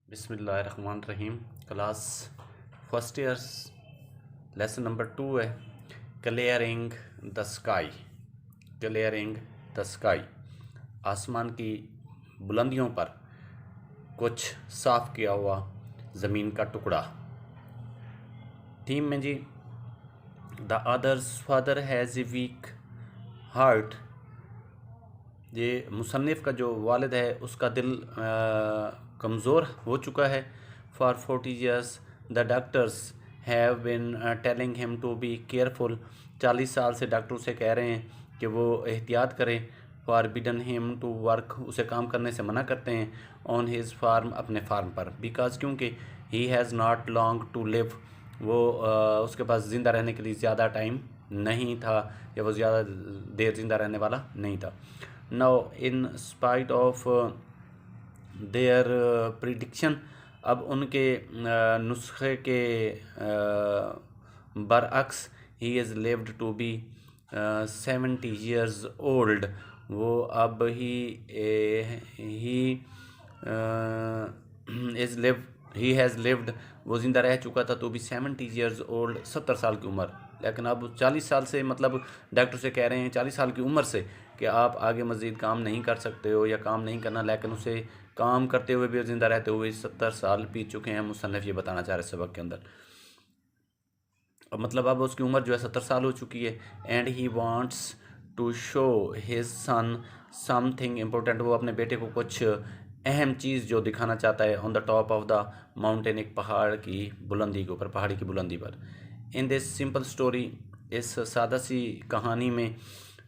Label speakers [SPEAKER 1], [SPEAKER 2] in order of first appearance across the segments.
[SPEAKER 1] बिस्मिल्लाहिर्रहमानिर्रहीम। Class first years lesson number 2 है clearing the sky. Clearing the sky, आसमान की बुलंदियों पर कुछ साफ़ किया हुआ ज़मीन का टुकड़ा। थीम में जी, the author's father has a weak heart. ये मुसन्निफ़ का जो वालिद है उसका दिल कमज़ोर हो चुका है। For 40 years the doctors have been telling him to be careful. 40 साल से डॉक्टर उसे कह रहे हैं कि वो एहतियात करें। Forbidden him to work, उसे काम करने से मना करते हैं। ऑन हिज फार्म, अपने फार्म पर। बिकॉज, क्योंकि he has not long to live, वो उसके पास ज़िंदा रहने के लिए ज़्यादा टाइम नहीं था, या वो ज़्यादा देर ज़िंदा रहने वाला नहीं था। Now in spite of their prediction, अब उनके नुस्खे के बरअक्स, he is lived to be 70 years old. वो अब ही हैज़ लिव्ड, वो ज़िंदा रह चुका था तो भी 70 ईयर्स ओल्ड, 70 साल की उम्र। लेकिन अब 40 साल से, मतलब डॉक्टर से कह रहे हैं 40 साल की उम्र से कि आप आगे मज़ीद काम नहीं कर सकते हो या काम नहीं करना, लेकिन उसे काम करते हुए भी, ज़िंदा रहते हुए 70 साल बीत चुके हैं। मुसन्निफ़ ये बताना चाह रहे सबक के अंदर। मतलब अब उसकी उम्र जो है 70 साल हो चुकी है। And he wants to show his son something important, वो अपने बेटे को कुछ अहम चीज़ जो दिखाना चाहता है। On the top of the mountain, एक पहाड़ की बुलंदी के ऊपर, पहाड़ी की बुलंदी पर। इन दिस सिंपल स्टोरी, इस सादा सी कहानी में,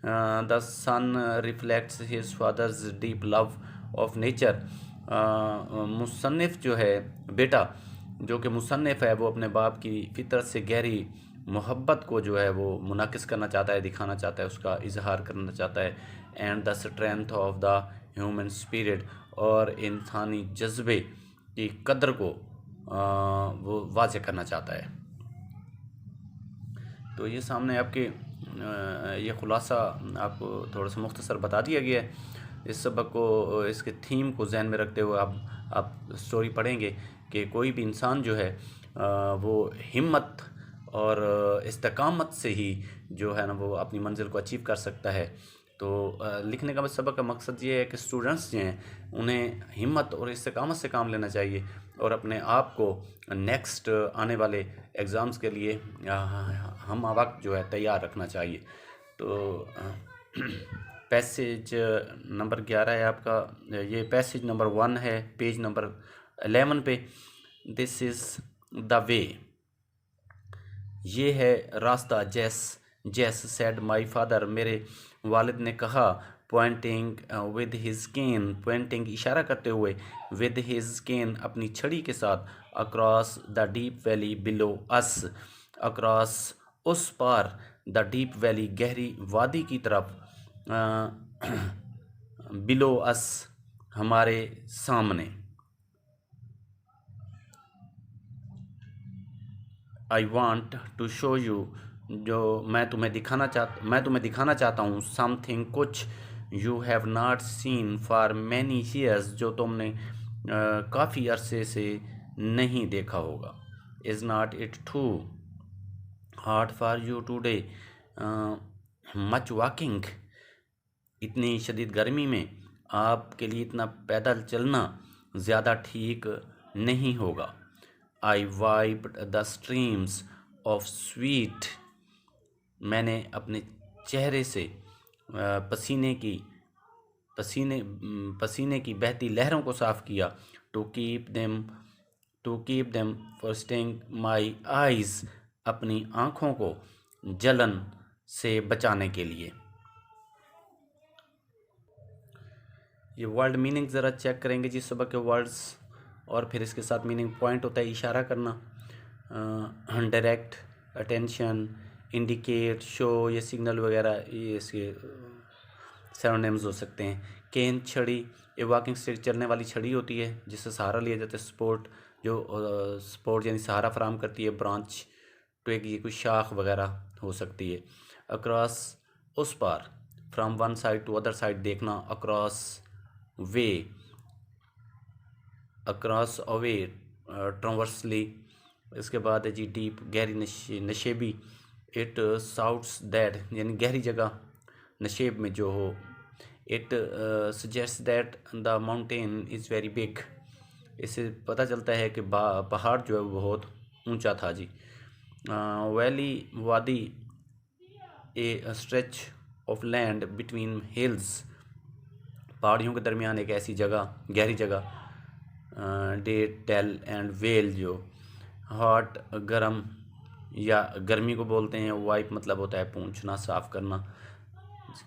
[SPEAKER 1] the son reflects his father's deep love of nature. मुसन्निफ़ जो है, बेटा जो कि मुसन्निफ़ है, वो अपने बाप की फितरत से गहरी मोहब्बत को जो है वो मुनाकिस करना चाहता है, दिखाना चाहता है, उसका इजहार करना चाहता है। And the strength of the human spirit, और इंसानी जज्बे की कदर को वो वाज़े करना चाहता है। तो ये सामने आपके ये ख़ुलासा आपको थोड़ा सा मुख्तसर बता दिया गया है। इस सबक को, इसके थीम को जहन में रखते हुए आप स्टोरी पढ़ेंगे कि कोई भी इंसान जो है वो हिम्मत और इस्तकामत से ही जो है ना वो अपनी मंजिल को अचीव कर सकता है। तो लिखने का सबक का मकसद ये है कि स्टूडेंट्स जो हैं उन्हें हिम्मत और इस्तकामत से काम लेना चाहिए और अपने आप को नेक्स्ट आने वाले एग्ज़ाम्स के लिए हम वक्त जो है तैयार रखना चाहिए। तो पैसेज नंबर 11 है आपका, ये पैसेज नंबर 1 है, पेज नंबर 11 पे। दिस इज़ द वे, ये है रास्ता। जैस सेड माई फादर, मेरे वालिद ने कहा। Pointing with his cane, pointing इशारा करते हुए, विद हिज केन अपनी छड़ी के साथ, across the deep valley below us, across उस पार, द डीप वैली गहरी वादी की तरफ, बिलो अस हमारे सामने। I want to show you, जो मैं तुम्हें दिखाना चाहता हूँ, समथिंग कुछ, you have not seen for many years, जो तुमने काफ़ी अरसे से नहीं देखा होगा। Is not it too hard for you today much walking, इतनी शदीद गर्मी में आपके लिए इतना पैदल चलना ज़्यादा ठीक नहीं होगा। I wiped the streams of sweat, मैंने अपने चेहरे से पसीने की बहती लहरों को साफ़ किया। To keep them from stinging my eyes, अपनी आँखों को जलन से बचाने के लिए। ये वर्ड मीनिंग ज़रा चेक करेंगे जी, सुबह के वर्ड्स, और फिर इसके साथ मीनिंग पॉइंट होता है इशारा करना। डायरेक्ट, अटेंशन, इंडिकेट, शो, ये सिग्नल वगैरह, ये इसके सिनोनिम्स हो सकते हैं। केन, छड़ी, ये वॉकिंग स्टिक, चलने वाली छड़ी होती है जिससे सहारा लिया जाता है। सपोर्ट यानी सहारा फराम करती है। ब्रांच, ट्विग, ये कोई शाख वगैरह हो सकती है। अक्रॉस, उस पार। From one side to other side देखना। Across way, across away transversely. इसके बाद है जी डीप, गहरी नशेबी। इट साउट्स दैट यानी गहरी जगह, नशेब में जो हो। It suggest that the mountain is very big. इससे पता चलता है कि पहाड़ जो है वो बहुत ऊंचा था जी। वैली, वादी, a stretch of land between hills, पहाड़ियों के दरमियान एक ऐसी जगह, गहरी जगह। डे, टेल एंड वेल, जो हॉट गर्म या गर्मी को बोलते हैं। वाइप मतलब होता है पूंछना, साफ़ करना,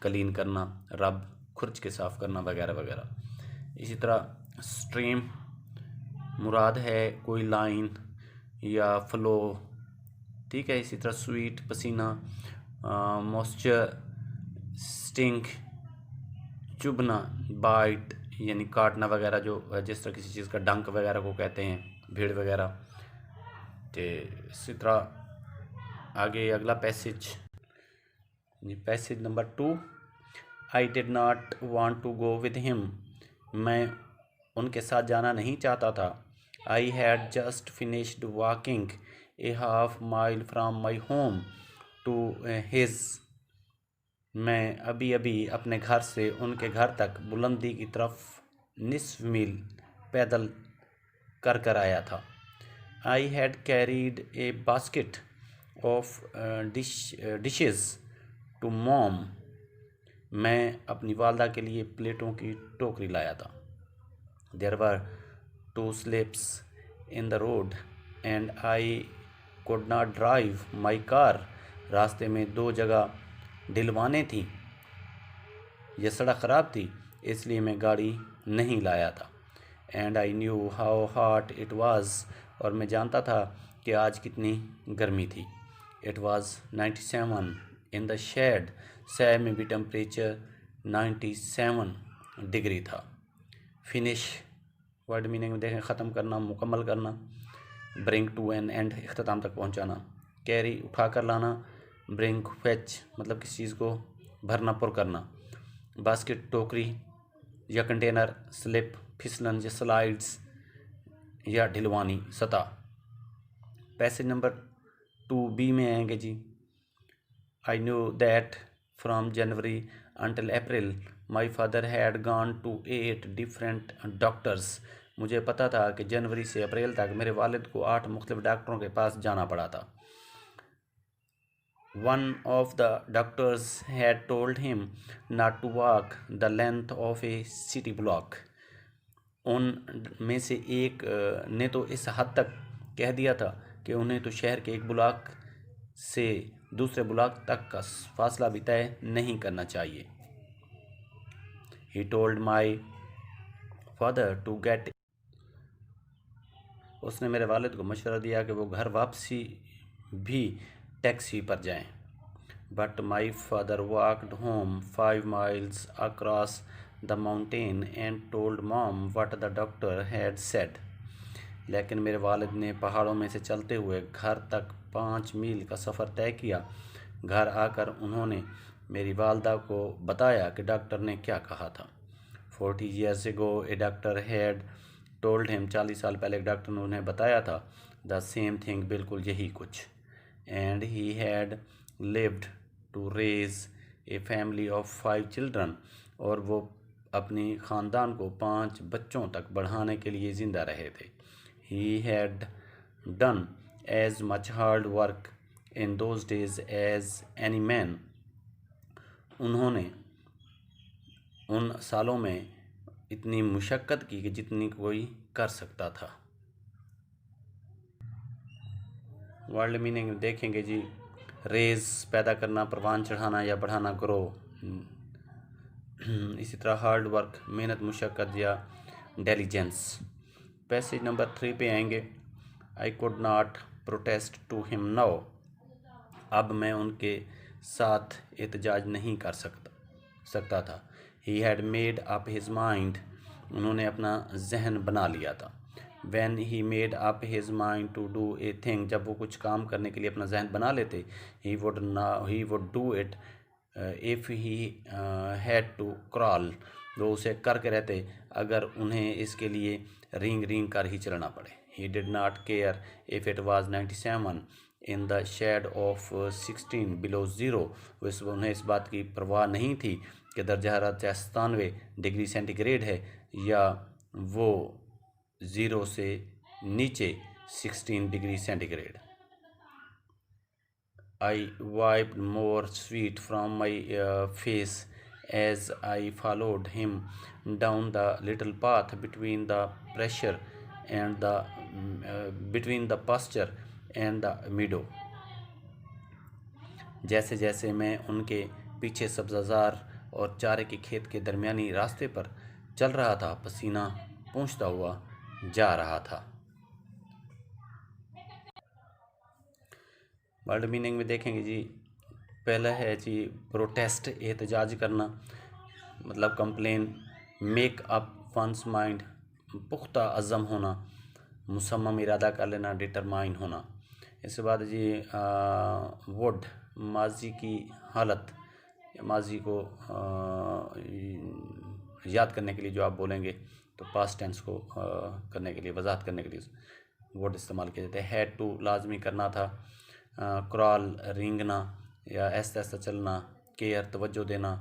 [SPEAKER 1] क्लीन करना। रब, खुरच के साफ़ करना वगैरह वगैरह। इसी तरह स्ट्रीम मुराद है कोई लाइन या फ्लो, ठीक है। इसी तरह स्वीट, पसीना। Moisture, stink, चुभना। बाइट यानी काटना वगैरह, जो जिस तरह किसी चीज़ का डंक वगैरह को कहते हैं, भीड़ वगैरह। तो इसी तरह आगे अगला passage, passage number 2। I did not want to go with him. मैं उनके साथ जाना नहीं चाहता था। I had just finished walking a half mile from my home to his. मैं अभी अभी अपने घर से उनके घर तक बुलंदी की तरफ निसफ मील पैदल कर आया था। I had carried a basket of dishes to mom. मैं अपनी वालदा के लिए प्लेटों की टोकरी लाया था। There were 2 slips in the road and I could not drive my car. रास्ते में 2 जगह ढलवाने थी, यह सड़क ख़राब थी, इसलिए मैं गाड़ी नहीं लाया था। And I knew how hot it was. और मैं जानता था कि आज कितनी गर्मी थी। It was 97 in the shade. सह में भी टेम्परेचर 97 डिग्री था। फिनिश वर्ड मीनिंग में देखें, ख़त्म करना, मुकम्मल करना। ब्रिंग टू एन एंड, इख्तिताम तक पहुंचाना। कैरी, उठा कर लाना। ब्रिंग, फेच मतलब किसी चीज़ को भरना, पुर करना। बास्केट, टोकरी या कंटेनर। स्लिप, फिसलन या स्लाइड्स या ढलवानी सतह। पैसेज नंबर 2B में आएंगे जी। I knew that from January until April my father had gone to 8 different doctors. मुझे पता था कि जनवरी से अप्रैल तक मेरे वालिद को 8 मुख्तलिफ डॉक्टरों के पास जाना पड़ा था। One of the doctors had told him not to walk the length of a city block. उन में से एक ने तो इस हद तक कह दिया था कि उन्हें तो शहर के एक ब्लॉक से दूसरे ब्लॉक तक का फासला भी तय नहीं करना चाहिए। He told my father to get। उसने मेरे वालिद को मशवरा दिया कि वो घर वापसी भी टैक्सी पर जाएं। But my father walked home 5 miles across the mountain and told mom what the doctor had said. लेकिन मेरे वालिद ने पहाड़ों में से चलते हुए घर तक 5 मील का सफ़र तय किया। घर आकर उन्होंने मेरी वालदा को बताया कि डॉक्टर ने क्या कहा था। 40 years ago a doctor had told him। 40 साल पहले एक डॉक्टर ने उन्हें बताया था द सेम थिंग, बिल्कुल यही कुछ। And he had lived to raise a family of 5 children. और वो अपनी ख़ानदान को 5 बच्चों तक बढ़ाने के लिए ज़िंदा रहे थे। He had done as much hard work in those days as any man. उन्होंने उन सालों में इतनी मुशक्क़त की कि जितनी कोई कर सकता था। वर्ल्ड मीनिंग देखेंगे जी। रेज, पैदा करना, परवान चढ़ाना या बढ़ाना, ग्रो। इसी तरह हार्ड वर्क, मेहनत, मुशक्क़त या डेलीजेंस। पैसेज नंबर 3 पे आएंगे। I could not protest to him now. अब मैं उनके साथ एहतजाज नहीं कर सकता था। He had made up his mind. उन्होंने अपना जहन बना लिया था। When he made up his mind to do a thing, जब वो कुछ काम करने के लिए अपना जहन बना लेते, he would do it if he had to crawl। वो उसे करके रहते अगर उन्हें इसके लिए रींग रींग कर ही चलना पड़े। He did not care if it was 97 in the shade of 16 below zero. उन्हें इस बात की परवाह नहीं थी कि दर्जा हरारत 97 डिग्री सेंटीग्रेड है या वो ज़ीरो से नीचे 16 degree centigrade. I wiped more sweat from my face as I followed him down the little path between the pressure and between the pasture and the meadow। जैसे जैसे मैं उनके पीछे सब्ज़ार और चारे के खेत के दरमियानी रास्ते पर चल रहा था, पसीना पोंछता हुआ जा रहा था। वर्ड मीनिंग में देखेंगे जी, पहला है जी प्रोटेस्ट, एहतजाज करना, मतलब complain. Make up once mind, पुख्ता अज़म होना, मुसम्मम इरादा कर लेना, डिटरमाइन होना। इसके बाद जी वुड, माजी की हालत, माजी को याद करने के लिए जो आप बोलेंगे तो पास्ट टेंस को करने के लिए, वजाहत करने के लिए वुड इस्तेमाल किए जाते हैं। हैड टू, लाजमी करना था। क्रॉल, रेंगना या ऐसा ऐसा चलना। केयर, तवज्जो देना।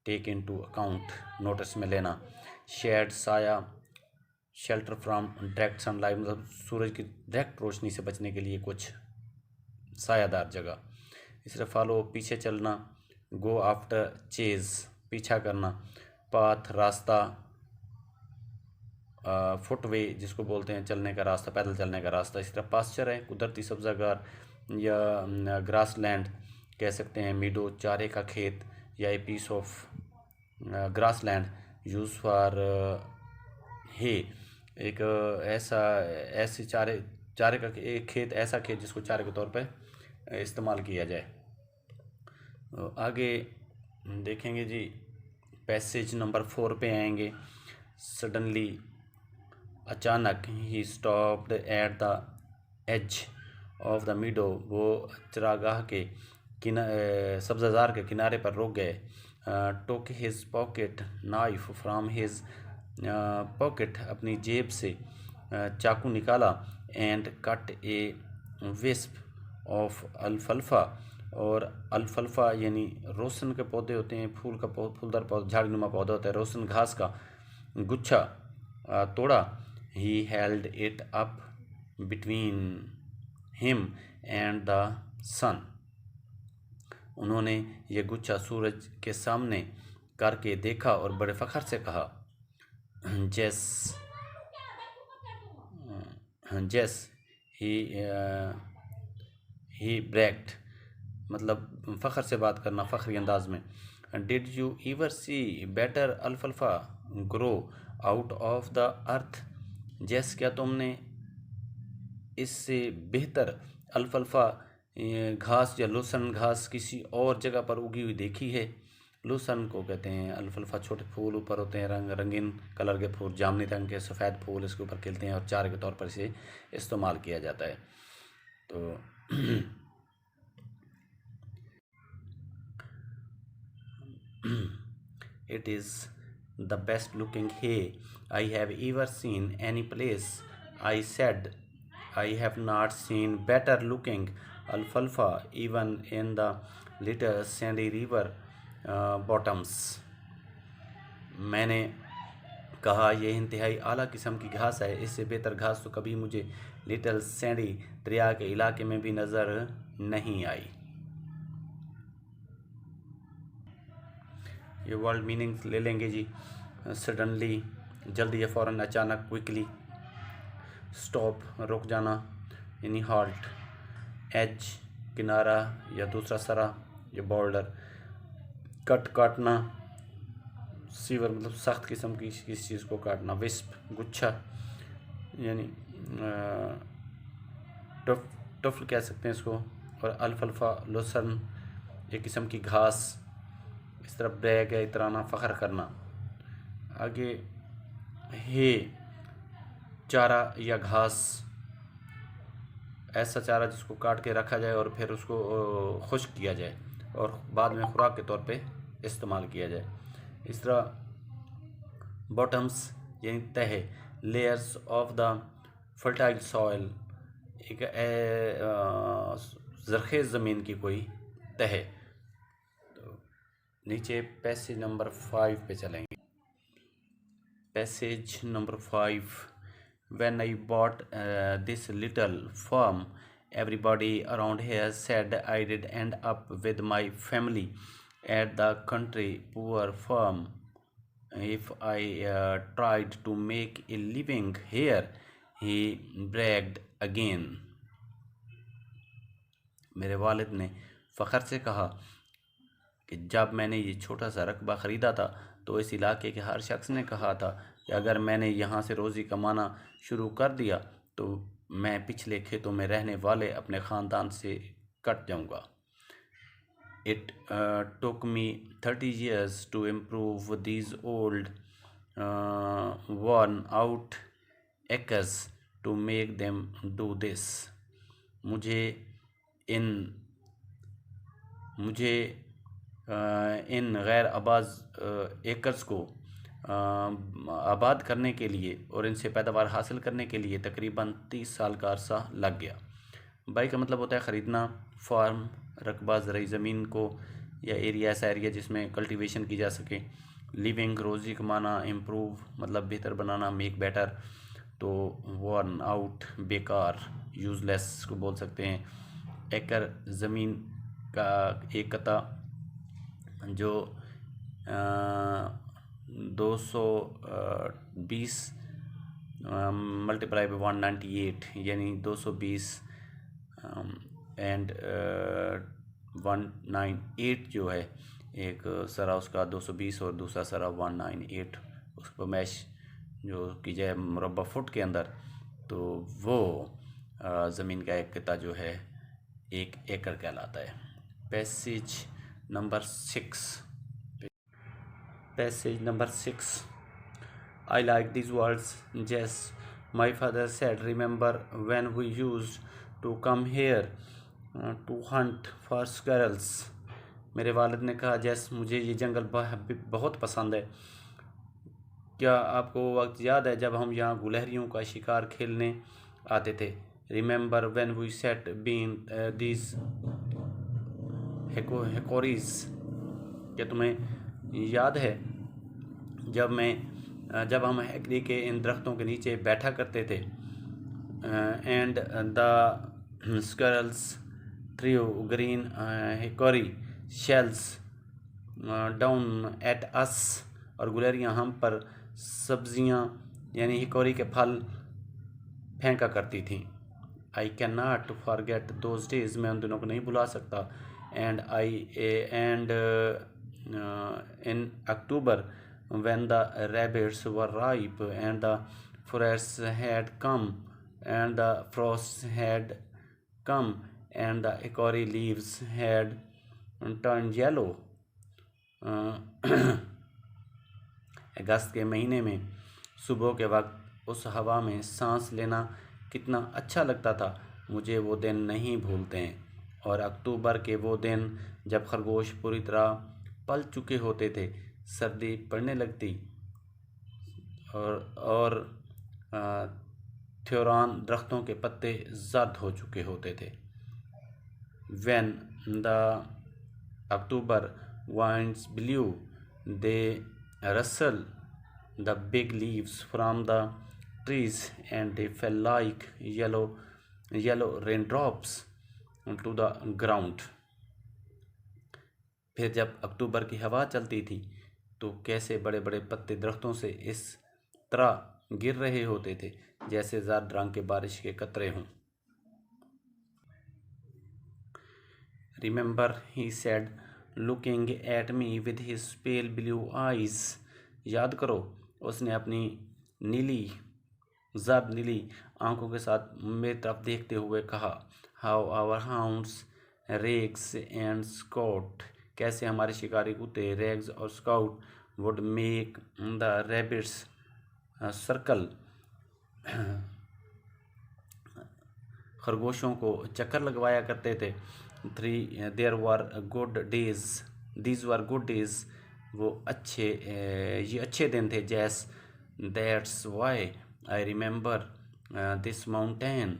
[SPEAKER 1] टेक इनटू अकाउंट, नोटिस में लेना। शेड, साया। शेल्टर फ्रॉम डायरेक्ट सनलाइट, मतलब सूरज की डायरेक्ट रोशनी से बचने के लिए कुछ सायादार जगह। इस तरह फॉलो, पीछे चलना। गो आफ्टर, चेज, पीछा करना। पाथ, रास्ता। फुटवे जिसको बोलते हैं चलने का रास्ता, पैदल चलने का रास्ता। इस तरह पास्चर है, कुदरती सब्ज़ागार या ग्रास लैंड कह सकते हैं। मीडो, चारे का खेत या a piece of grass land used for hay, एक ऐसे चारे का एक खेत, ऐसा खेत जिसको चारे के तौर पे इस्तेमाल किया जाए। आगे देखेंगे जी, पैसेज नंबर 4 पे आएंगे। सडनली, अचानक। He stopped at the age of the मीडो, वो चरागाह के सब्ज़ार के किनारे पर रुक गए। टोक his pocket knife from his pocket, अपनी जेब से चाकू निकाला। And cut A wisp of अल्फल्फा, और अल्फल्फा यानी रोशन के पौधे होते हैं, फूलदार पौधा, झाड़ीनुमा पौधा होता है, रोशन घास का गुच्छा तोड़ा। He held it up between him and the sun, उन्होंने ये गुच्छा सूरज के सामने करके देखा और बड़े फ़ख्र से कहा, जेस ही ब्रैक्ड, मतलब फ़ख्र से बात करना, फ़ख्री अंदाज में। Did you ever see better अल्फल्फा grow out of the earth, Jess क्या तुमने इससे बेहतर अल्फल्फा घास या लूसन घास किसी और जगह पर उगी हुई देखी है? लूसन को कहते हैं अल्फल्फा, छोटे फूल ऊपर होते हैं, रंगीन कलर के फूल, जामुनी रंग के सफ़ेद फूल इसके ऊपर खिलते हैं और चारे के तौर पर इसे इस्तेमाल किया जाता है। तो it is the best looking hay I have ever seen any place, I said. I have not seen better looking alfalfa even in the little sandy river bottoms. मैंने कहा, यह इंतहाई आला किस्म की घास है, इससे बेहतर घास तो कभी मुझे लिटिल सैंडी दरिया के इलाके में भी नज़र नहीं आई। ये वर्ड मीनिंग्स ले लेंगे जी। सडनली, जल्दी या फ़ौरन, अचानक, क्विकली। स्टॉप, रुक जाना यानी हॉल्ट। एज, किनारा या दूसरा सरा या बॉर्डर। कट, काटना। सीवर मतलब सख्त किस्म की किसी चीज़ को काटना। विस्प, गुच्छा यानी टफ्ल कह सकते हैं इसको। और अल्फल्फा, लुसन, एक किस्म की घास। इस तरह ब्रैग है, इतराना, फ़ख्र करना। आगे हे, चारा या घास, ऐसा चारा जिसको काट के रखा जाए और फिर उसको खुश्क किया जाए और बाद में खुराक के तौर पे इस्तेमाल किया जाए। इस तरह बॉटम्स यानी तह, layers of the fertile soil, एक ज़रख़ेज़ ज़मीन की कोई तह। तो नीचे पैसेज नंबर 5 पे चलेंगे। Passage number 5, when I bought this little farm, everybody around here said I did end up with my family at the country poor farm if I tried to make a living here, he bragged again. मेरे वालिद ने फ़ख्र से कहा कि जब मैंने ये छोटा सा रकबा ख़रीदा था तो इस इलाके के हर शख्स ने कहा था कि अगर मैंने यहाँ से रोज़ी कमाना शुरू कर दिया तो मैं पिछले खेतों में रहने वाले अपने ख़ानदान से कट जाऊँगा। It took me 30 years to improve these old worn out acres to make them do this. मुझे इन गैर आबाद एकर्स को आबाद करने के लिए और इनसे पैदावार हासिल करने के लिए तकरीबन 30 साल का अरसा लग गया। बाई का मतलब होता है ख़रीदना, फार्म रकबा ज़रूरी ज़मीन को या एरिया, ऐसा एरिया जिसमें कल्टीवेशन की जा सके। लिविंग रोज़ी कमाना, इम्प्रूव मतलब बेहतर बनाना, मेक बेटर। तो वर्न आउट बेकार, यूज़लेस को बोल सकते हैं। एकड़ ज़मीन का एक कता जो 220 मल्टीप्लाई बाई 198 यानी 220 एंड 198 जो है, एक सरा उसका 220 और दूसरा सरा 198, उसको मैश जो की जाए मुरब्बा फुट के अंदर, तो वो ज़मीन का एक किता जो है एक एकड़ कहलाता है। Passage number 6। Passage number 6, I like these words. Yes, my father said, remember when we used to come here to hunt for squirrels. मेरे वालिद ने कहा, जैस मुझे ये जंगल बहुत पसंद है। क्या आपको वो वक्त याद है जब हम यहाँ गुलहरियों का शिकार खेलने आते थे? Remember when we sat being these hickories. क्या तुम्हें याद है जब हम हैकरी के इन दरख्तों के नीचे बैठा करते थे? And the squirrels through green hickory shells down at us, और गुलहरियाँ हम पर सब्जियाँ यानी हिकोरी के फल फेंका करती थीं। आई can not forget those days, मैं उन दिनों को नहीं भुला सकता। And in October when the rabbits were ripe and the forests had come and the frost had come and the hickory leaves had turned yellow. अगस्त के महीने में सुबह के वक्त उस हवा में सांस लेना कितना अच्छा लगता था, मुझे वो दिन नहीं भूलते हैं। और अक्टूबर के वो दिन जब खरगोश पूरी तरह पल चुके होते थे, सर्दी पड़ने लगती और थ्योरान दरख्तों के पत्ते ज़र्द हो चुके होते थे। When the October winds blew, they rustled the big leaves from the trees and they fell like yellow raindrops to the ground. फिर जब अक्टूबर की हवा चलती थी तो कैसे बड़े बड़े पत्ते दरख्तों से इस तरह गिर रहे होते थे जैसे ज़र्द रंग के बारिश के कतरे हों। Remember, he said, looking at me with his pale blue eyes. याद करो, उसने अपनी ज़र्द नीली आंखों के साथ मेरी तरफ देखते हुए कहा, How our hounds, Rex and Scout, कैसे हमारे शिकारी कुत्ते रेग्स और Scout would make the rabbits circle, खरगोशों को चक्कर लगवाया करते थे। There were good days, these were good days, वो ये अच्छे दिन थे। जैस that's why I remember this mountain,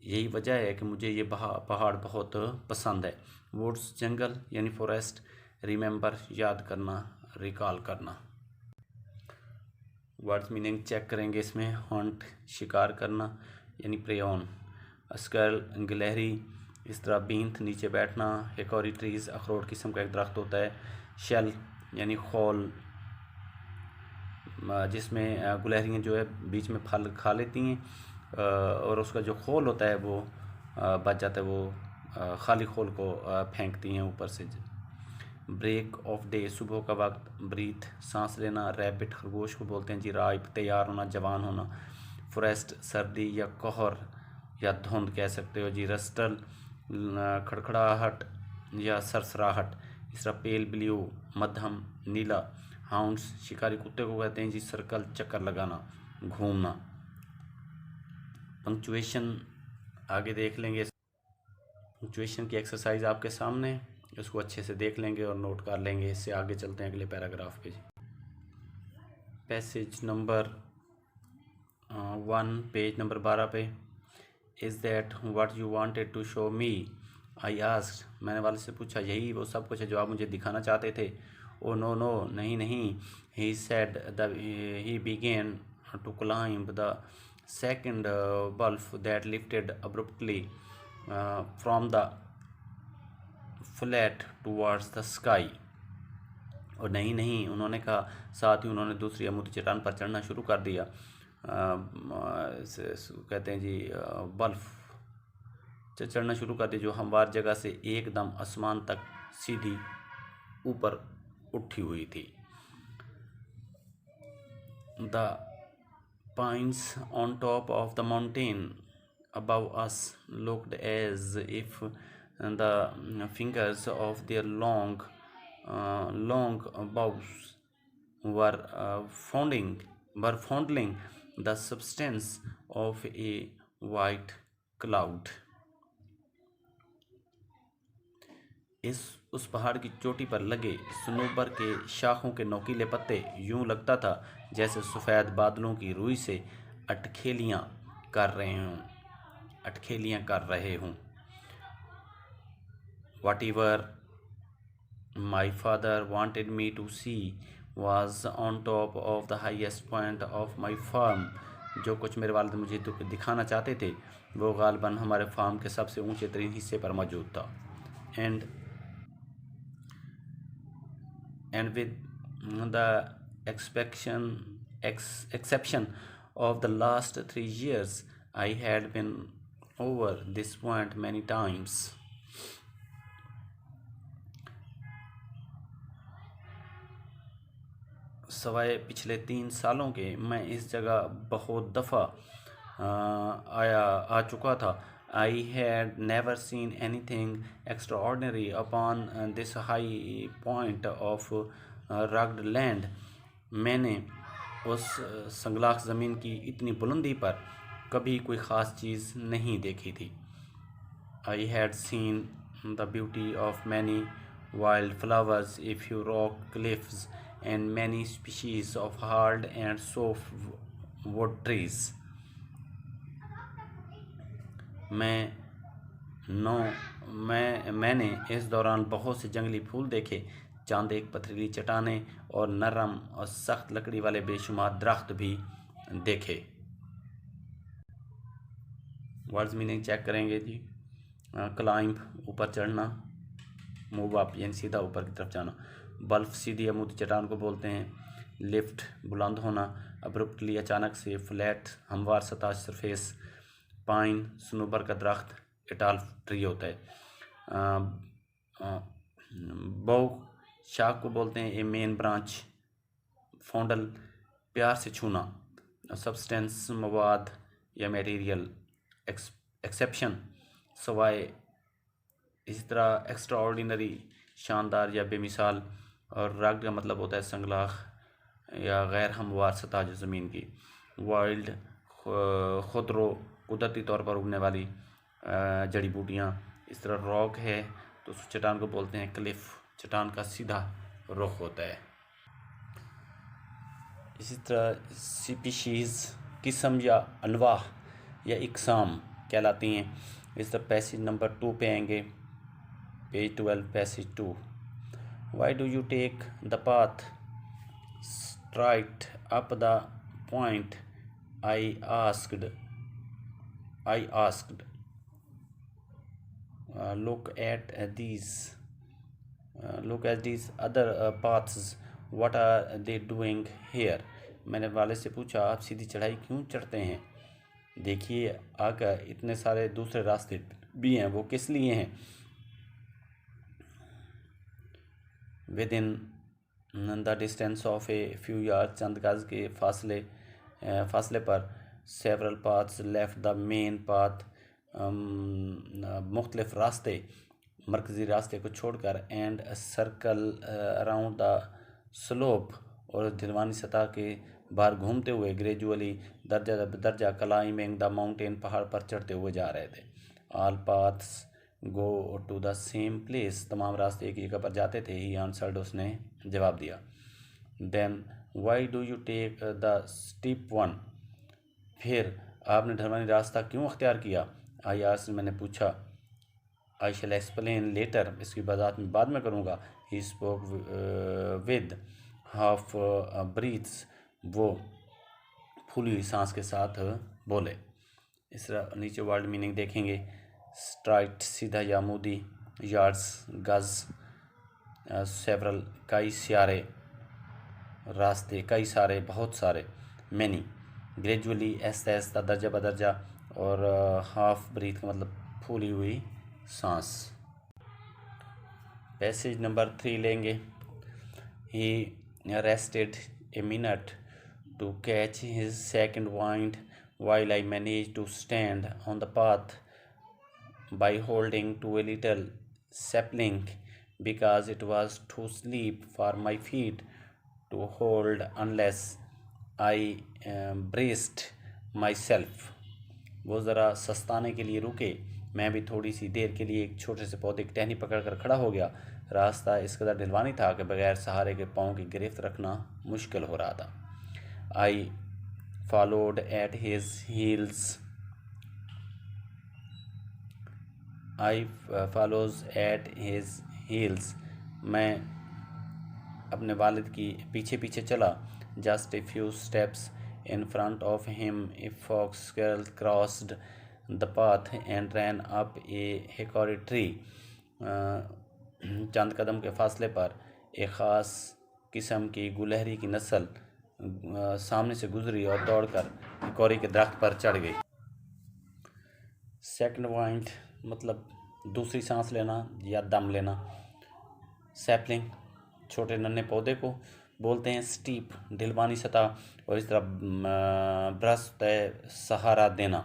[SPEAKER 1] यही वजह है कि मुझे ये पहाड़ बहुत पसंद है। वुड्स जंगल यानी फॉरेस्ट, रिमेंबर याद करना, रिकॉल करना। वर्ड्स मीनिंग चेक करेंगे इसमें। हंट शिकार करना यानी प्रे ऑन। स्कर्ल गिलहरी, इस तरह बींथ नीचे बैठना। हिकॉरी ट्रीज अखरोट किस्म का एक दरख्त होता है। शेल यानी खोल, जिसमें गुलहरियाँ जो है बीच में फल खा लेती हैं और उसका जो खोल होता है वो बच जाता है, वो खाली खोल को फेंकती हैं ऊपर से। ब्रेक ऑफ डे सुबह का वक्त। ब्रीथ सांस लेना। रैबिट खरगोश को बोलते हैं जी। राइप तैयार होना, जवान होना। फॉरेस्ट सर्दी या कोहर या धुंध कह सकते हो जी। रस्टल खड़खड़ाहट या सरसराहट। इस तरह पेल ब्लू मध्यम नीला। हाउंड्स शिकारी कुत्ते को कहते हैं जी। सर्कल चक्कर लगाना, घूमना। पंक्चुएशन आगे देख लेंगे। पंक्चुएशन की एक्सरसाइज आपके सामने, उसको अच्छे से देख लेंगे और नोट कर लेंगे। इससे आगे चलते हैं अगले पैराग्राफ पे। पैसेज नंबर 1 पेज नंबर 12 पे। Is that what you wanted to show me, I asked, मैंने वाले से पूछा यही वो सब कुछ है जो आप मुझे दिखाना चाहते थे। ओ नो नो, नहीं नहीं। He said he began to climb the second bluff that lifted abruptly from the flat towards the sky. और नहीं नहीं उन्होंने कहा, साथ ही उन्होंने दूसरी अमूर्त चट्टान पर चढ़ना शुरू कर दिया। कहते हैं जी बल्फ चढ़ना शुरू कर दिया जो हमवार जगह से एकदम आसमान तक सीधी ऊपर उठी हुई थी। The pines on top of the mountain above us looked as if the fingers of their long bows were fondling the substance of a white cloud. उस पहाड़ की चोटी पर लगे सनोबर के शाखों के नोकीले पत्ते यूं लगता था जैसे सफ़ेद बादलों की रुई से अटखेलियां कर रहे हों। Whatever my father wanted me to see was on top of the highest point of my farm. जो कुछ मेरे वालिद मुझे दिखाना चाहते थे वो गालबन हमारे फार्म के सबसे ऊंचे तरीन हिस्से पर मौजूद था। And with the exception of the last 3 years, I had been over this point many times. सवाए पिछले 3 सालों के मैं इस जगह बहुत दफ़ा आ चुका था। I had never seen anything extraordinary upon this high point of rugged land. मैंने उस संगलाख ज़मीन की इतनी बुलंदी पर कभी कोई ख़ास चीज़ नहीं देखी थी। I had seen the beauty of many wild flowers, a few rock cliffs, and many species of hard and soft wood trees. मैंने इस दौरान बहुत से जंगली फूल देखे, चांद एक पथरीली चट्टानें और नरम और सख्त लकड़ी वाले बेशुमार दरख्त भी देखे। वर्ड्स मीनिंग चेक करेंगे जी। क्लाइंब ऊपर चढ़ना, मूव अप यानी सीधा ऊपर की तरफ जाना। बल्फ सीधी अमूर्त चट्टान को बोलते हैं। लिफ्ट बुलंद होना। अब्रुप्टली अचानक से। फ्लैट हमवार सतह सरफेस। पाइन सनूबर का दरख्त, इटाल ट्री होता है। बो शाख को बोलते हैं ए मेन ब्रांच। फॉन्डल प्यार से छूना। सब्सटेंस मवाद या मटेरियल। एक्सेप्शन सवाए। इसी तरह एक्स्ट्रा ऑर्डिनरी शानदार या बेमिसाल। और रग का मतलब होता है संगलाख या गैर हमवार सतह जो ज़मीन की। वाइल्ड खुदरो कुदरती तौर पर उगने वाली जड़ी बूटियाँ। इस तरह रॉक है तो उस चट्टान को बोलते हैं क्लिफ, चट्टान का सीधा रुख होता है। इसी तरह स्पीशीज़ किस्म या अनवाह या इकसाम कहलाती हैं। इस तरह पैसेज नंबर 2 पे आएंगे, page 12 passage 2। Why do you take the path straight up the point I asked look at these other paths, what are they doing here? मैंने वाले से पूछा आप सीधी चढ़ाई क्यों चढ़ते हैं, देखिए आकर इतने सारे दूसरे रास्ते भी हैं, वो किस लिए हैं। Within the distance of a few yard, चंद गज के फासले पर several paths left the main path, मुख्तलिफ रास्ते मरकज़ी रास्ते को छोड़कर, and circle around the slope, और ढलवानी सतह के बाहर घूमते हुए, ग्रेजुअली दर्जा दर्जा क्लाइंबिंग द माउंटेन, पहाड़ पर चढ़ते हुए जा रहे थे। All paths go to the same place, तमाम रास्ते एक जगह पर जाते थे। ही आंसर्ड, उसने जवाब दिया। Then why do you take the steep one, फिर आपने ढलवानी रास्ता क्यों अख्तियार किया। आई आस्क्ड, मैंने पूछा। आई शैल एक्सप्लेन लेटर, इसकी वजाहत में बाद में करूँगा। He spoke with half breaths, वो फूली हुई सांस के साथ बोले। इस तरह नीचे वर्ड मीनिंग देखेंगे। स्ट्राइट सीधा या मूदी, यार्ड्स गज, सेवरल कई सारे, रास्ते कई सारे बहुत सारे, मैनी ग्रेजुअली ऐसा ऐसा दर्जा बदर्जा, और हाफ ब्रीथ का मतलब फूली हुई सांस। पैसेज नंबर 3 लेंगे। He rested a minute to catch his second wind while I managed to stand on the path by holding to a little sapling because it was too steep for my feet to hold unless I braced myself। वो ज़रा सस्ताने के लिए रुके, मैं भी थोड़ी सी देर के लिए एक छोटे से पौधे की टहनी पकड़कर खड़ा हो गया। रास्ता इस कदर ढलवानी था कि बगैर सहारे के पाँव की गिरफ्त रखना मुश्किल हो रहा था। आई followed at his heels, follows at his heels, मैं अपने वालिद की पीछे पीछे चला। just a few steps in front of him a fox squirrel crossed the path and ran up a hickory tree, चंद कदम के फासले पर एक ख़ास किस्म की गुलहरी की नस्ल सामने से गुजरी और दौड़कर हिकोरी के दरख्त पर चढ़ गई। सेकंड पॉइंट मतलब दूसरी सांस लेना या दम लेना। सैपलिंग छोटे नन्हे पौधे को बोलते हैं। स्टीप ढलवानी सतह, और इस तरह ब्रस्ट सहारा देना।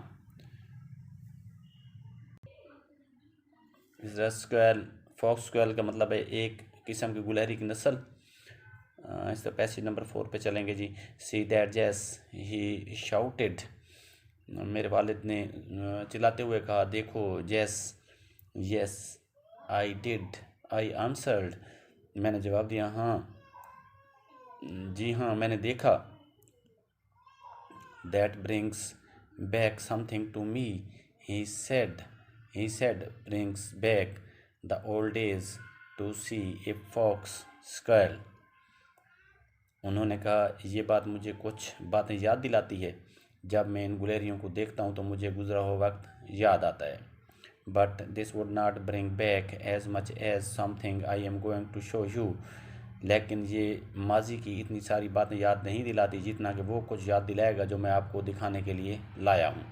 [SPEAKER 1] स्क्वेल फॉक्स स्क्वेल का मतलब है एक किस्म की गुलहरी की नस्ल। इस तरह पैसेज नंबर 4 पे चलेंगे जी। सी दैट जैस ही शाउटेड, मेरे वालिद ने चिल्लाते हुए कहा, देखो Jess. Yes I did, I answered, मैंने जवाब दिया, हाँ जी हाँ मैंने देखा। That brings back something to me, he said brings back the old days to see a fox squirrel. उन्होंने कहा, ये बात मुझे कुछ बातें याद दिलाती है। जब मैं इन गुलहरियों को देखता हूँ तो मुझे गुजरा हुआ वक्त याद आता है। But this would not bring back as much as something I am going to show you, लेकिन ये माजी की इतनी सारी बातें याद नहीं दिलाती जितना कि वो कुछ याद दिलाएगा जो मैं आपको दिखाने के लिए लाया हूँ।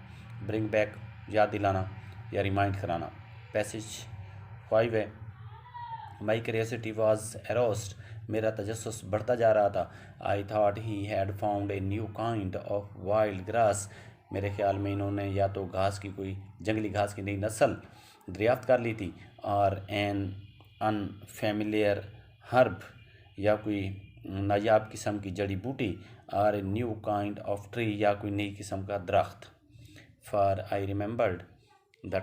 [SPEAKER 1] ब्रिंग बैक याद दिलाना या रिमाइंड कराना। पैसेज 5 है। माई क्यूरियोसिटी वॉज एरोस्ड, मेरा तजस्सुस बढ़ता जा रहा था। I thought he had found a new kind of wild grass, मेरे ख्याल में इन्होंने या तो घास की कोई जंगली घास की नई नस्ल दरियाफ्त कर ली थी, और एन अनफेमिलियर हर्ब, या कोई नायाब किस्म की जड़ी बूटी, और a new kind of tree, या कोई नई किस्म का दरख्त। For I remembered the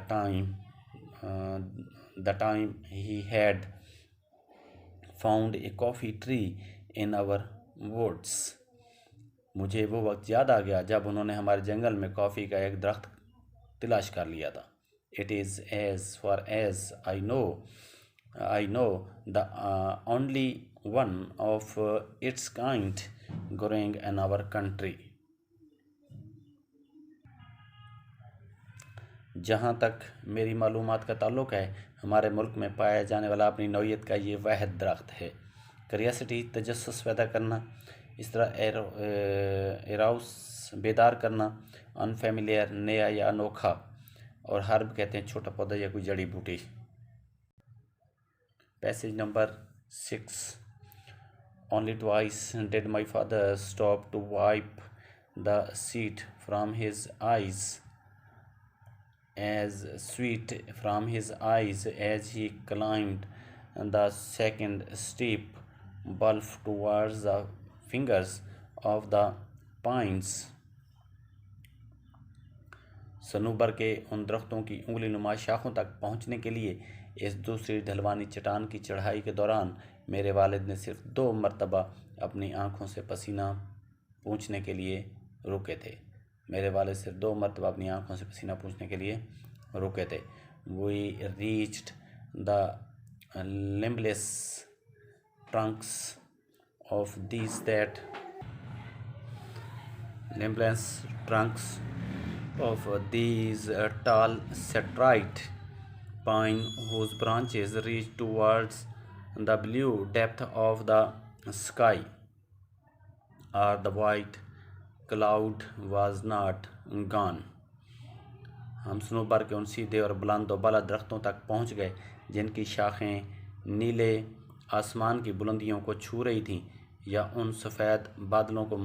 [SPEAKER 1] time he had found a coffee tree in our woods, मुझे वो वक्त याद आ गया जब उन्होंने हमारे जंगल में कॉफ़ी का एक दरख्त तलाश कर लिया था। It is as far as I know the only one of its kind growing in our country. जहाँ तक मेरी मालूमात का ताल्लुक़ है, हमारे मुल्क में पाया जाने वाला अपनी नौइयत का ये वाहिद दरख्त है। क्यूरियोसिटी तजस्सुस पैदा करना, इस तरह एराउस बेदार करना, अनफेमिलियर नया या अनोखा, और हर्ब कहते हैं छोटा पौधा या कोई जड़ी बूटी। Passage number 6। Only twice did my father stop to wipe the sweat from his eyes, as he climbed the second steep bluff towards the fingers of the pines. सनूबर के उन दरख्तों की उंगली नुमा शाखों तक पहुंचने के लिए इस दूसरी ढलवानी चट्टान की चढ़ाई के दौरान मेरे वालिद ने सिर्फ 2 मरतबा अपनी आंखों से पसीना पूंछने के लिए रुके थे। मेरे वालिद सिर्फ 2 मरतबा अपनी आंखों से पसीना पूंछने के लिए रुके थे। We reached the limbless trunks of these tall straight pine whose branches reach towards the blue depth of the sky, or the white cloud was not gone. हम सनोबर के उन सीधे और बुलंद व बाला दरख्तों तक पहुंच गए जिनकी शाखें नीले आसमान की बुलंदियों को छू रही थीं या उन सफ़ेद बादलों को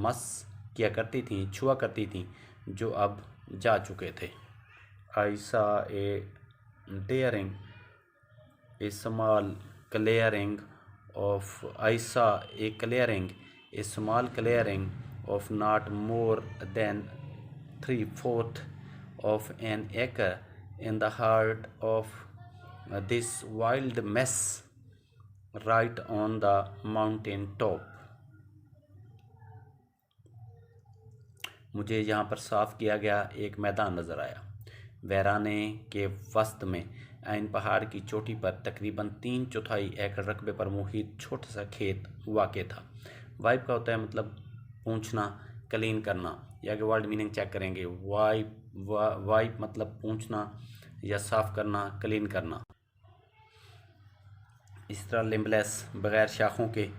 [SPEAKER 1] छुआ करती थीं जो अब जा चुके थे। I saw a small clearing of not more than 3/4 of an acre in the heart of this wild mess, right on the mountain top. मुझे यहाँ पर साफ़ किया गया एक मैदान नज़र आया। वैराने के वस्त में ऐन पहाड़ की चोटी पर तकरीबन 3/4 एकड़ रकबे पर मुहित छोटा सा खेत वाक़ था। वाइप का होता है मतलब पूंछना, क्लीन करना, या कि वर्ड मीनिंग चेक करेंगे। वाइप मतलब पूंछना या साफ़ करना, क्लीन करना। इस तरह लिम्बलेस बग़ैर शाखों के,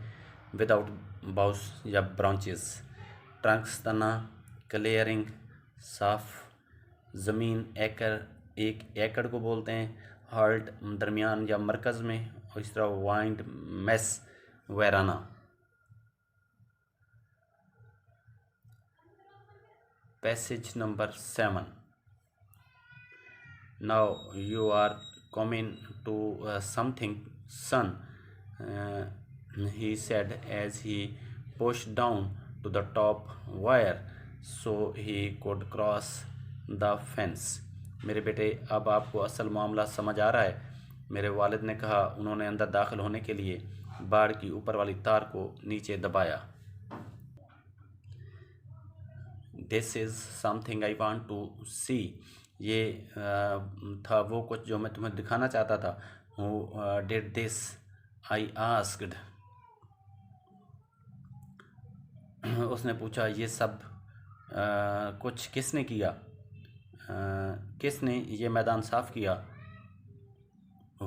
[SPEAKER 1] विदाउट बाउस या ब्रांचेस। ट्रंक्स तना, क्लियरिंग साफ ज़मीन, एक एकड़ को बोलते हैं। हार्ट दरमियान या मरकज़ में, और इस तरह वाइंड मेस वैराना। Passage number 7। Now you are coming to something son, he said as he pushed down to the top wire so he could cross the fence. मेरे बेटे, अब आपको असल मामला समझ आ रहा है, मेरे वालिद ने कहा। उन्होंने अंदर दाखिल होने के लिए बाड़ की ऊपर वाली तार को नीचे दबाया। This is something I want to see. ये था वो कुछ जो मैं तुम्हें दिखाना चाहता था। Who did this? I asked. उसने पूछा, ये सब कुछ किसने किया? किसने ये मैदान साफ़ किया?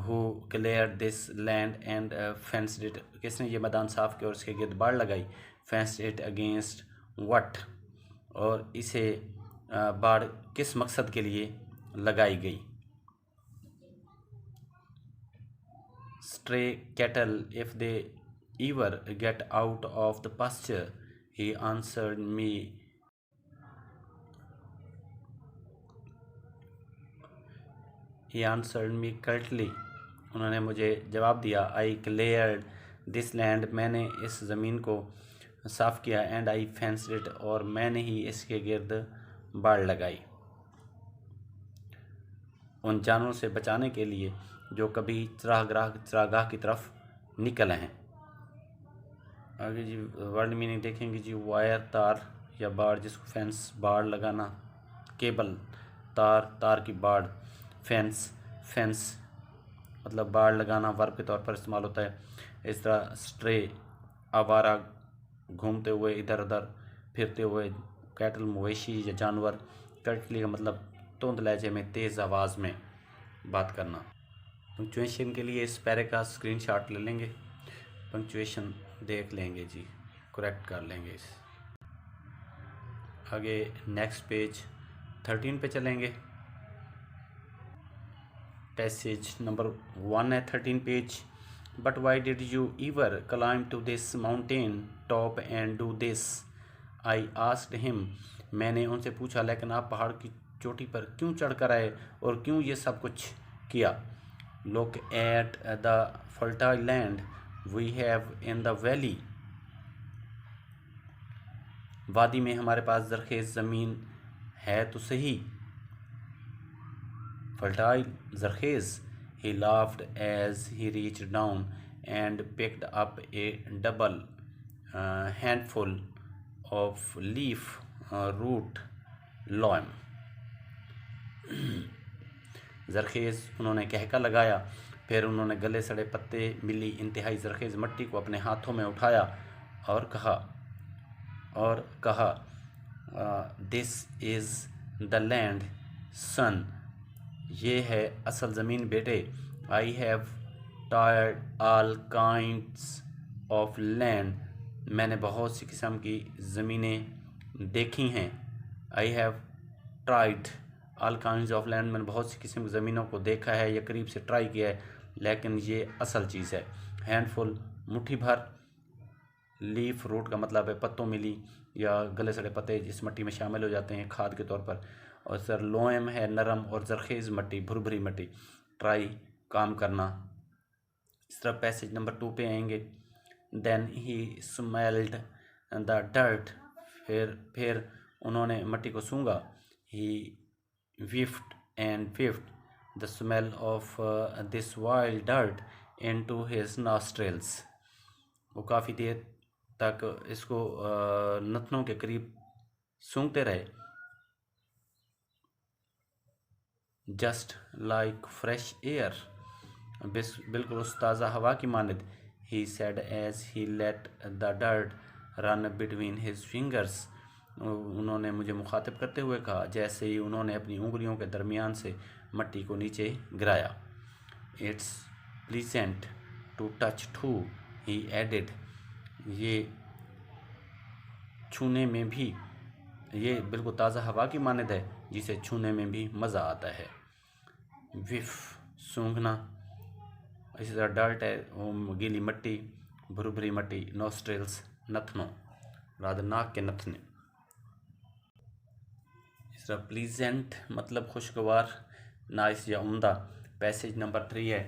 [SPEAKER 1] Who cleared this land and fenced it? किसने ये मैदान साफ़ किया और इसके गिर्द बाड़ लगाई? Fenced it against what? और इसे बाड़ किस मकसद के लिए लगाई गई? Stray cattle, if they ever get out of the pasture, he answered me curtly. उन्होंने मुझे जवाब दिया। I cleared this land, मैंने इस ज़मीन को साफ़ किया। And I fenced it, और मैंने ही इसके गिर्द बाड़ लगाई। उन जानवरों से बचाने के लिए जो कभी चरागाह की तरफ निकल हैं। आगे जी वर्ड मीनिंग देखेंगे जी। वायर तार या बाड़, जिसको फेंस बाड़ लगाना, केबल तार की बाड़, फेंस मतलब बाड़ लगाना वर्ब के तौर पर इस्तेमाल होता है। इस तरह स्ट्रे आवारा, घूमते हुए, इधर उधर फिरते हुए। कैटल मवेशी या जानवर। कर्टली का मतलब तुंद लहजे में तेज़ आवाज़ में बात करना। पंक्चुएशन के लिए इस पैरे का स्क्रीनशॉट ले लेंगे, पंक्चुएशन देख लेंगे जी, करेक्ट कर लेंगे इस। आगे नेक्स्ट पेज 13 पे चलेंगे। पैसेज नंबर 1 है 13 page. But why did you ever climb to this mountain top and do this? I asked him. मैंने उनसे पूछा, लेकिन आप पहाड़ की चोटी पर क्यों चढ़कर आए और क्यों ये सब कुछ किया? Look at the fertile land we have in the valley. वादी में हमारे पास ज़रख़ेज़ ज़मीन है तो सही। Fertile, ज़रख़ेज़। He laughed as he reached down and picked up a double handful of leaf root loam. ज़रख़ेज़, उन्होंने कहका लगाया, फिर उन्होंने गले सड़े पत्ते मिली इंतहाई ज़रख़ेज़ मट्टी को अपने हाथों में उठाया और कहा दिस इज़ द लैंड सन, ये है असल ज़मीन बेटे। I have tired all kinds of land, मैंने बहुत सी किस्म की ज़मीनें देखी हैं। I have tried all kinds of land, मैंने बहुत सी किस्म की ज़मीनों को देखा है या करीब से ट्राई किया है, लेकिन ये असल चीज़ है। हैंडफुल, मुट्ठी भर। लीफ रूट का मतलब है पत्तों मिली या गले सड़े पत्ते जिस मट्टी में शामिल हो जाते हैं खाद के तौर पर। और सर लोएम है नरम और ज़रख़ेज़ मट्टी, भुरभुरी मट्टी। ट्राई, काम करना। इस तरह पैसेज नंबर 2 पे आएंगे। Then he smelled the dirt, फिर उन्होंने मट्टी को सूंघा। ही whiffed and whiffed the smell of this wild dirt into his nostrils. वो काफ़ी देर तक इसको नथनों के करीब सूंघते रहे। जस्ट लाइक फ्रेश एयर, बिल्कुल उस ताज़ा हवा की मानद। He said as he let the dirt run between his fingers, उन्होंने मुझे मुखातिब करते हुए कहा जैसे ही उन्होंने अपनी उंगलियों के दरमियान से मट्टी को नीचे गिराया। It's pleasant to touch too, he added, ये छूने में भी, ये बिल्कुल ताज़ा हवा की मानद है जिसे छूने में भी मज़ा आता है। विफ, सूंघना। इसी तरह डर्ट है वो गीली मट्टी, भुरभुरी मट्टी। नोस्ट्रिल्स, नथनों, राद नाक के नथने। इस तरह प्लीजेंट मतलब खुशगवार, नाइस या उम्दा। पैसेज नंबर 3 है।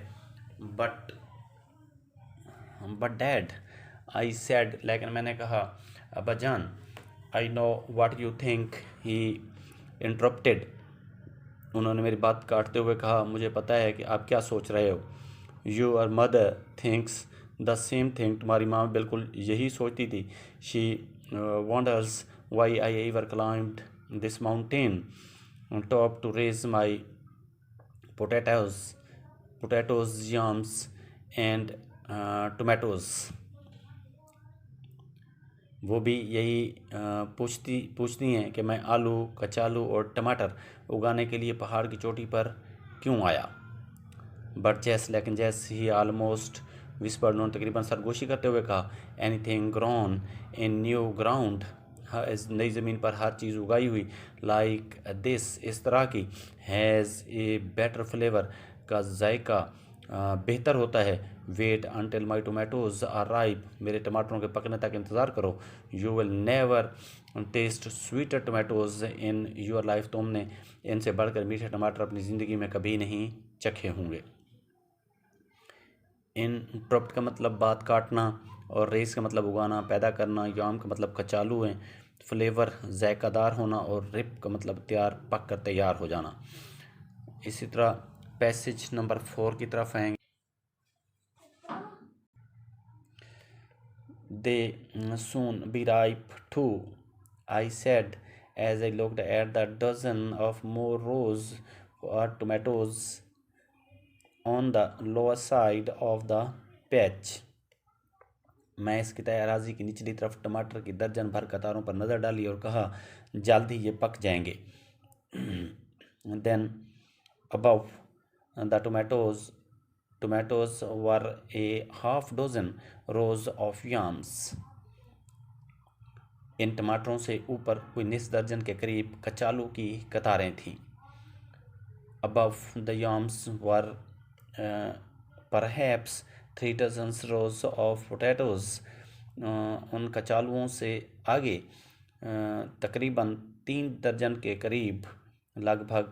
[SPEAKER 1] बट डैड, आई सेड, लेकिन मैंने कहा, अब्बा जान। I know what you think, he interrupted, उन्होंने मेरी बात काटते हुए कहा, मुझे पता है कि आप क्या सोच रहे हो। Your mother thinks the same thing, तुम्हारी माँ बिल्कुल यही सोचती थी। She wonders why I ever climbed this mountain top to raise my potatoes, yams and tomatoes. वो भी यही पूछती हैं कि मैं आलू, कचालू और टमाटर उगाने के लिए पहाड़ की चोटी पर क्यों आया। बट जैस, लेकिन जैस ही ऑलमोस्ट विस्पर्ड, उन्होंने तकरीबन सरगोशी करते हुए कहा, anything grown in new ground, इस नई ज़मीन पर हर चीज़ उगाई हुई, लाइक दिस, इस तरह की, हैज़ ए बेटर फ्लेवर, का जायका बेहतर होता है। Wait until my tomatoes are ripe, मेरे टमाटरों के पकने तक इंतज़ार करो। You will never taste sweeter tomatoes in your life, तुमने इनसे बढ़कर मीठे टमाटर अपनी ज़िंदगी में कभी नहीं चखे होंगे। इंटरप्ट का मतलब बात काटना, और रेस का मतलब उगाना, पैदा करना। याम का मतलब कचालू है। फ्लेवर जायकादार होना, और रिप का मतलब पक कर तैयार हो जाना। इसी तरह पैसेज नंबर 4 की तरफ आएंगे। They soon be ripe too, I said as I looked at the dozen of more rows or tomatoes on the lower side of the patch. मैं इसकी तैयाराजी की निचली तरफ टमाटर की दर्जन भर कतारों पर नज़र डाली और कहा, जल्द ही ये पक जाएंगे. Then above the tomatoes were a half dozen rows of yams. इन टमाटरों से ऊपर कोई निस दर्जन के करीब कचालू की कतारें थीं. Above the yams were perhaps 3 dozen rows of potatoes. उन कचालुओं से आगे तकरीबन 3 दर्जन के करीब लगभग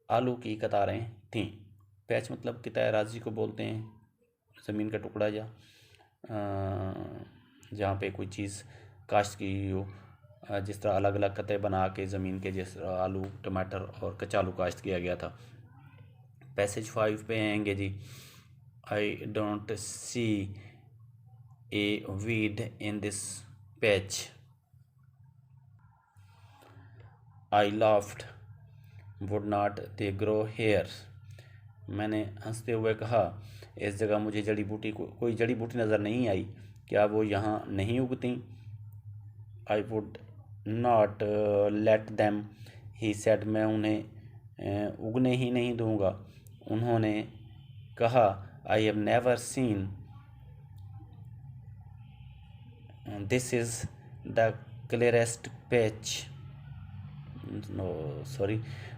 [SPEAKER 1] आलू की कतारें थीं. पैच मतलब कि तैयाराजी को बोलते हैं ज़मीन का टुकड़ा या जहाँ पे कोई चीज़ काश्त की हो, जिस तरह अलग अलग कतः बना के ज़मीन के जिस आलू टमाटर और कचालू काश्त किया गया था. पैसेज 5 पे आएंगे जी. I don't see a weed in this patch. I laughed. Would not they grow here. मैंने हंसते हुए कहा, इस जगह मुझे कोई जड़ी बूटी नज़र नहीं आई, क्या वो यहाँ नहीं उगती? I would not let them, he said. मैं उन्हें उगने ही नहीं दूंगा. उन्होंने कहा, I have never seen. This is the clearest patch.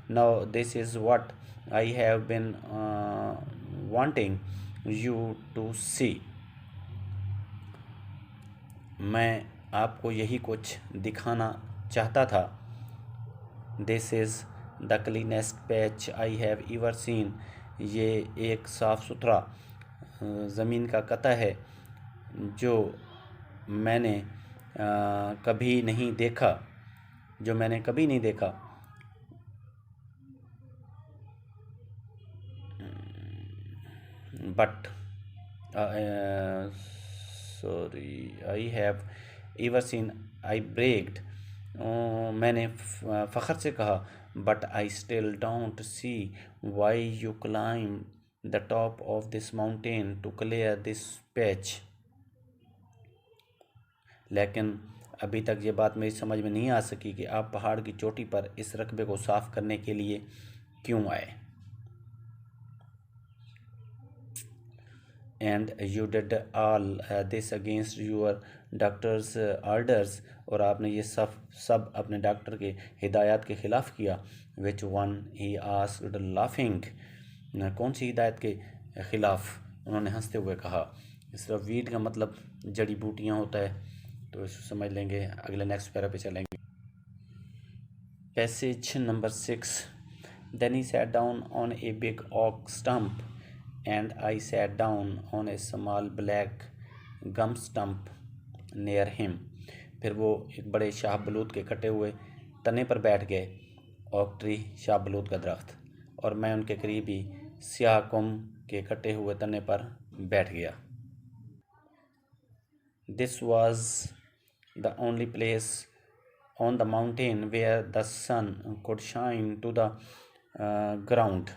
[SPEAKER 1] Now this is what I have been wanting you to see. मैं आपको यही कुछ दिखाना चाहता था. This is the cleanest patch I have ever seen. ये एक साफ़ सुथरा ज़मीन का कतः है जो मैंने कभी नहीं देखा. But I have ever seen. I bragged. मैंने फ़ख्र से कहा, but I still don't see why you climb the top of this mountain to clear this patch. लेकिन अभी तक ये बात मेरी समझ में नहीं आ सकी कि आप पहाड़ की चोटी पर इस रकबे को साफ़ करने के लिए क्यों आए. And you did all this against your doctor's orders. और आपने ये सब अपने डॉक्टर के हिदायत के ख़िलाफ़ किया. Which one? He asked laughing. कौन सी हिदायत के ख़िलाफ़? उन्होंने हंसते हुए कहा. इस तरह वीड का मतलब जड़ी बूटियाँ होता है, तो इसको समझ लेंगे. अगले नेक्स्ट पैरा पे चलेंगे. Passage number 6. Then he sat down on a big oak stump and I sat down on a small black gum stump near him. फिर वो एक बड़े शाहबलूत के कटे हुए तने पर बैठ गए. ओक ट्री, शाहबलूत का दरख्त. और मैं उनके करीब ही स्याह कुम के कटे हुए तने पर बैठ गया. This was the only place on the mountain where the sun could shine to the ground.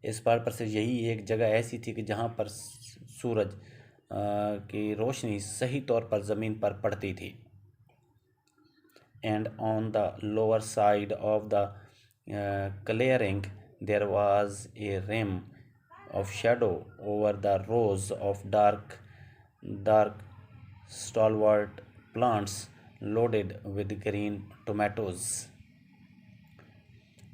[SPEAKER 1] इस पहाड़ पर से यही एक जगह ऐसी थी कि जहाँ पर सूरज की रोशनी सही तौर पर ज़मीन पर पड़ती थी. And on the lower side of the clearing there was a rim of shadow over the rows of dark stalwart plants loaded with green tomatoes.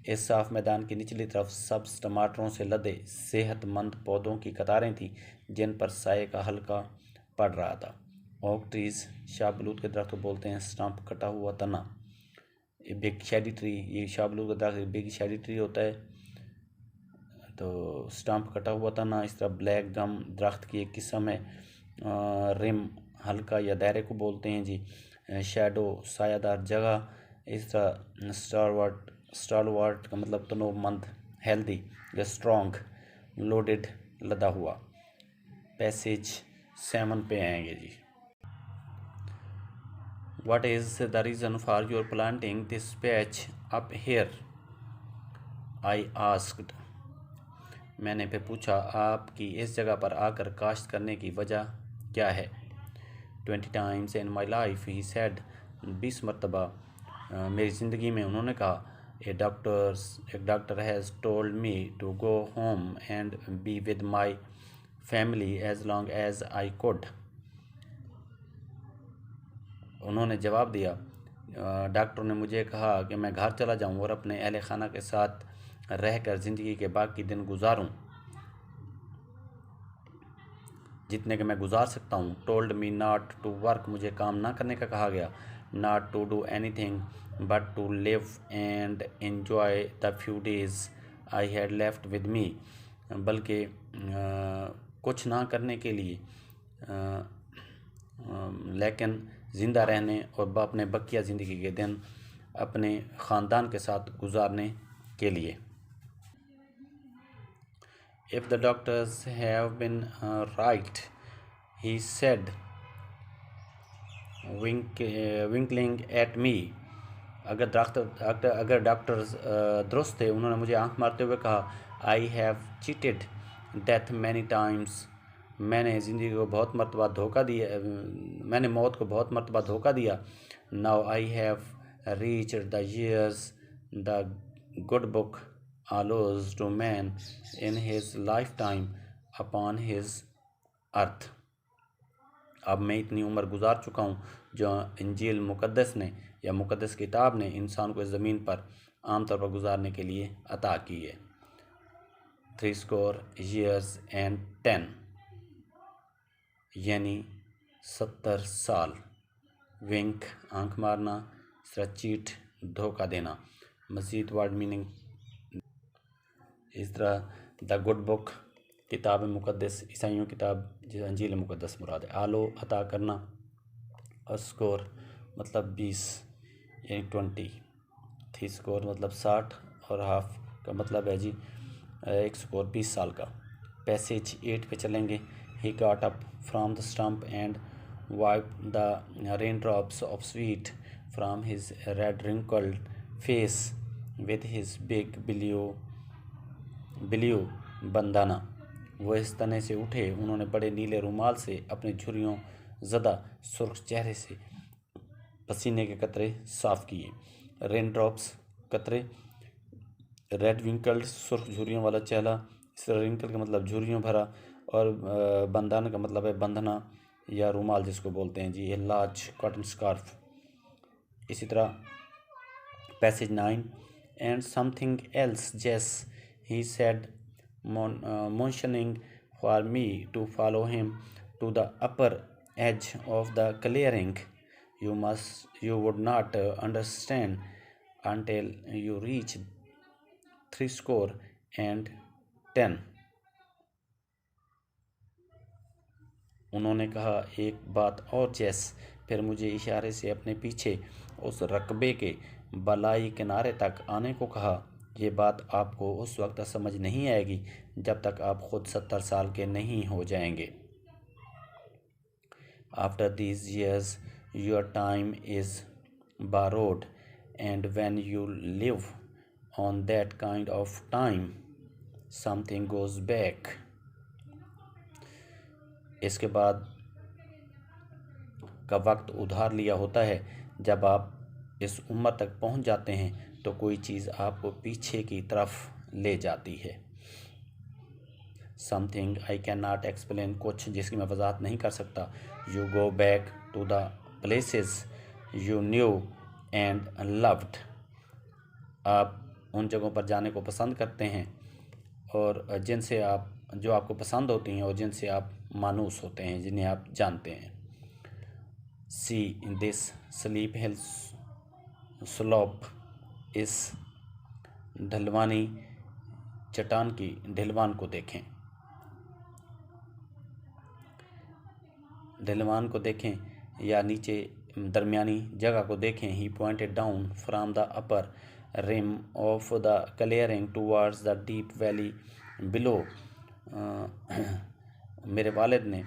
[SPEAKER 1] इस साफ मैदान की निचली तरफ सब्ज टमाटरों से लदे सेहतमंद पौधों की कतारें थीं जिन पर साये का हल्का पड़ रहा था. ओक ट्रीज, शाहबलूत के दरख्त को बोलते हैं. स्टम्प, कटा हुआ तना. बिग शेडी ट्री, ये शाहबलूत का दरख्त बिग शेडी ट्री होता है. तो स्टम्प, कटा हुआ तना. इस तरह ब्लैक गम दरख्त की एक किस्म है. रिम, हल्का या दायरे को बोलते हैं जी. शैडो, सायादार जगह. इस तरह स्टालवर्ट का मतलब तनोमंद, हेल्दी या स्ट्रॉन्ग. लोडेड, लदा हुआ. पैसेज 7 पे आएंगे जी. What is the reason for your planting this patch up here? I asked. मैंने फिर पूछा, आपकी इस जगह पर आकर काश्त करने की वजह क्या है? 20 times in my life, he said. 20 मरतबा मेरी ज़िंदगी में उन्होंने कहा, एक doctor has told me to go home and be with my family as long as I could. उन्होंने जवाब दिया, डॉक्टर ने मुझे कहा कि मैं घर चला जाऊं और अपने अहल खाना के साथ रहकर ज़िंदगी के बाकी दिन गुजारूं जितने के मैं गुजार सकता हूं. Told me not to work, मुझे काम ना करने का कहा गया. Not to do anything but to live and enjoy the few days I had left with me, बल्कि कुछ ना करने के लिए लेकिन ज़िंदा रहने और अपने बकिया ज़िंदगी के दिन अपने ख़ानदान के साथ गुजारने के लिए. If the doctors have been right, he said, winkling at me. अगर डॉक्टर्स दुरुस्त थे, उन्होंने मुझे आंख मारते हुए कहा, I have cheated death many times. मैंने ज़िंदगी को बहुत मरतबा धोखा दिया, मैंने मौत को बहुत मरतबा धोखा दिया. Now I have reached the years the good book allows to man in his lifetime upon his earth. अब मैं इतनी उम्र गुजार चुका हूँ जो इंजील मुकद्दस ने या मुकद्दस किताब ने इंसान को इस ज़मीन पर आम तौर पर गुजारने के लिए अता की है. 70 years and 10 यानी 70 साल. विंक आंख मारना, चीट धोखा देना. मज़ीद वर्ड मीनिंग इस तरह द गुड बुक किताब मुकद्दस, ईसाइयों किताब जिसे अंजील मुकद्दस मुराद है. आलो अता करना. स्कोर मतलब 20 यानी 20. थी स्कोर मतलब 60 और हाफ का मतलब है जी एक स्कोर 20 साल का. पैसेज 8 पे चलेंगे. He got up from the stump and wipe the rain drops of sweet from his red wrinkled face with his big blue Bandana. वो इस तने से उठे, उन्होंने बड़े नीले रुमाल से अपने झुर्रियों ज़दा सुर्ख चेहरे से पसीने के कतरे साफ़ किए. रेन ड्रॉप्स कतरे, रेड विंकल्ड सुर्ख झुर्रियों वाला चेहरा, इस रिंकल का मतलब झुर्रियों भरा, और बंदाना का मतलब है बंधना या रुमाल जिसको बोलते हैं जी, ये लार्ज कॉटन स्कार्फ. इसी तरह पैसेज 9 एंड समथिंग एल्स जेस he said, motioning for me to follow him to the upper edge of the clearing. You would not understand until you reach 70. उन्होंने कहा, एक बात और जेस. फिर मुझे इशारे से अपने पीछे उस रकबे के बलाई किनारे तक आने को कहा. ये बात आपको उस वक्त समझ नहीं आएगी जब तक आप खुद 70 साल के नहीं हो जाएंगे. After these years your time is borrowed, and when you live on that kind of time something goes back. इसके बाद का वक्त उधार लिया होता है. जब आप इस उम्र तक पहुंच जाते हैं तो कोई चीज़ आपको पीछे की तरफ ले जाती है. Something I can not explain, कुछ जिसकी मैं वजाहत नहीं कर सकता. You go back to the places you knew and loved. आप उन जगहों पर जाने को पसंद करते हैं और जिनसे आप, जो आपको पसंद होती हैं और जिनसे आप मानूस होते हैं, जिन्हें आप जानते हैं. See this sleep hill slope, इस ढलवानी चट्टान की ढलवान को देखें. ढलवान को देखें या नीचे दरमियानी जगह को देखें. He pointed down from the upper rim of the clearing towards the deep valley below. मेरे वालिद ने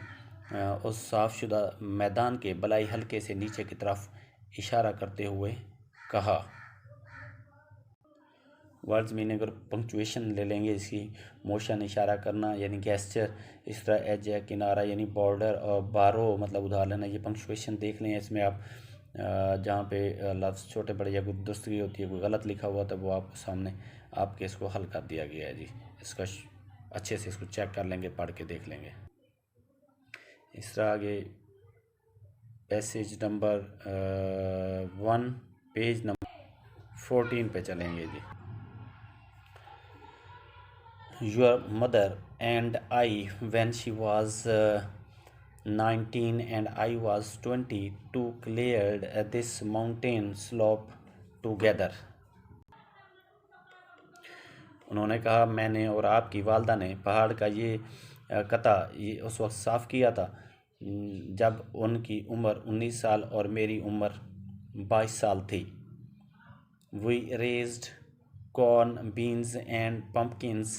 [SPEAKER 1] उस साफ़शुदा मैदान के बलाई हल्के से नीचे की तरफ इशारा करते हुए कहा। वर्ड्स मीनिंग और पंक्चुएशन ले लेंगे इसकी। मोशन इशारा करना यानी गेस्चर, इस तरह एज है किनारा यानी बॉर्डर, और बारो मतलब उधार लेना। ये पंक्चुएशन देख लें, इसमें आप जहाँ पे लफ्ज़ छोटे बड़े या कोई दुरुस्तगी होती है, कोई गलत लिखा हुआ तो वो आपके सामने आपके इसको हल कर दिया गया है जी। इसका अच्छे से इसको चेक कर लेंगे, पढ़ के देख लेंगे। इस तरह आगे पैसेज नंबर 1 पेज नंबर 14 पे चलेंगे जी। Your mother and I, when she was 19 and I was 22, cleared this mountain slope together. उन्होंने कहा मैंने और आपकी वालदा ने पहाड़ का ये कता ये उस वक्त साफ़ किया था जब उनकी उम्र 19 साल और मेरी उम्र 22 साल थी। We raised corn, beans and pumpkins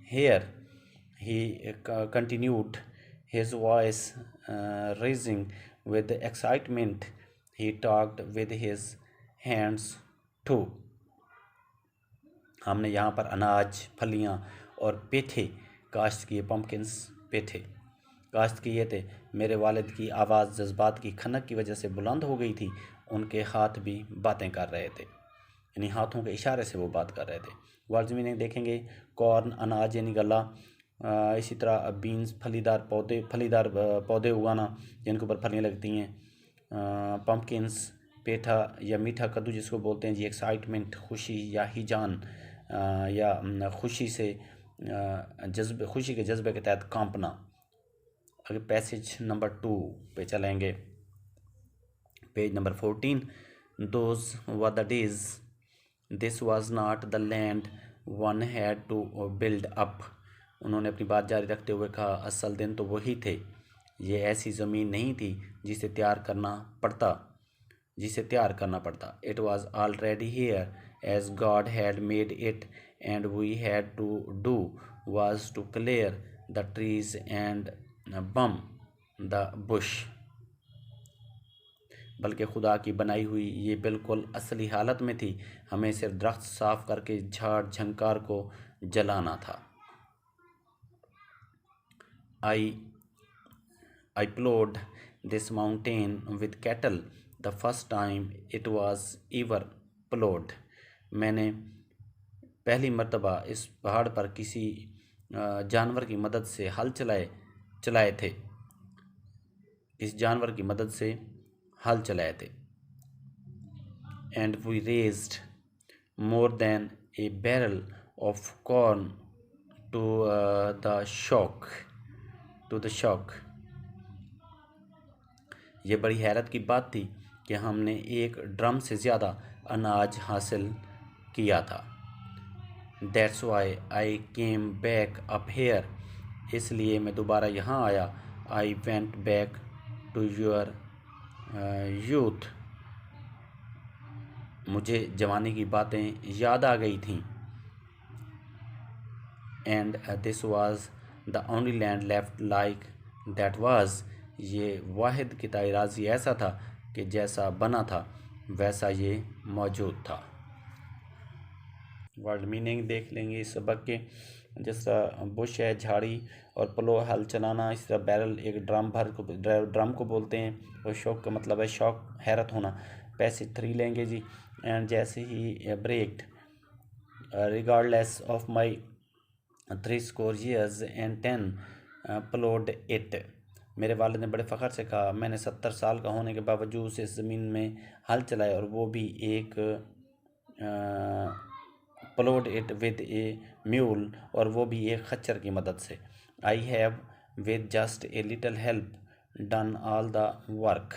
[SPEAKER 1] here, he continued, his voice rising with excitement. He talked with his hands too. हमने यहाँ पर अनाज, फलियाँ और पेठे काश्त किए। पम्पकिन्स पेठे काश्त किए थे। मेरे वालिद की आवाज़ जज्बात की खनक की वजह से बुलंद हो गई थी। उनके हाथ भी बातें कर रहे थे, यानी हाथों के इशारे से वो बात कर रहे थे। वर्ड्स मीनिंग देखेंगे। कॉर्न अनाज यानी गला, इसी तरह बीन्स फलीदार पौधे उगाना जिनके ऊपर फलियाँ लगती हैं। पम्पकिन्स पेठा या मीठा कद्दू जिसको बोलते हैं जी। एक्साइटमेंट खुशी या हिजान या खुशी से खुशी के जज्बे के तहत कांपना। अगर पैसेज नंबर 2 पे चलेंगे, page number 14। Those were the days, this was not the land one had to build up. उन्होंने अपनी बात जारी रखते हुए कहा असल दिन तो वही थे, ये ऐसी ज़मीन नहीं थी जिसे तैयार करना पड़ता। It was already here as God had made it, and we had to do was to clear the trees and bum the bush. बल्कि खुदा की बनाई हुई ये बिल्कुल असली हालत में थी, हमें सिर्फ दरख्त साफ करके झाड़ झंकार को जलाना था। I plowed this mountain with cattle the first time it was ever plowed. मैंने पहली मर्तबा इस पहाड़ पर किसी जानवर की मदद से हल चलाए थे। इस जानवर की मदद से हल चलाए थे। And we raised more than a barrel of corn to the shock. ये बड़ी हैरत की बात थी कि हमने एक ड्रम से ज़्यादा अनाज हासिल किया था। That's why I came back up here. इसलिए मैं दोबारा यहाँ आया। I went back to your youth. मुझे जवानी की बातें याद आ गई थीं। And this was the only land left like that was. ये वाहिद किताई राजी ऐसा था कि जैसा बना था वैसा ये मौजूद था। वर्ड मीनिंग देख लेंगे इस सबक के। जिस तरह बुश है झाड़ी और प्लो हल चलाना, इस तरह बैरल एक ड्रम को बोलते हैं और शौक का मतलब है शौक हैरत होना। पैसेज 3 लेंगे जी। And Jess he broke regardless of my 60 years and 10 ploughed it. मेरे वालिद ने बड़े फ़ख्र से कहा मैंने 70 साल का होने के बावजूद इस ज़मीन में हल चलाया और वो भी एक प्लोड इट विद ए म्यूल, और वो भी एक खच्चर की मदद से। I have with just a little help done all the work.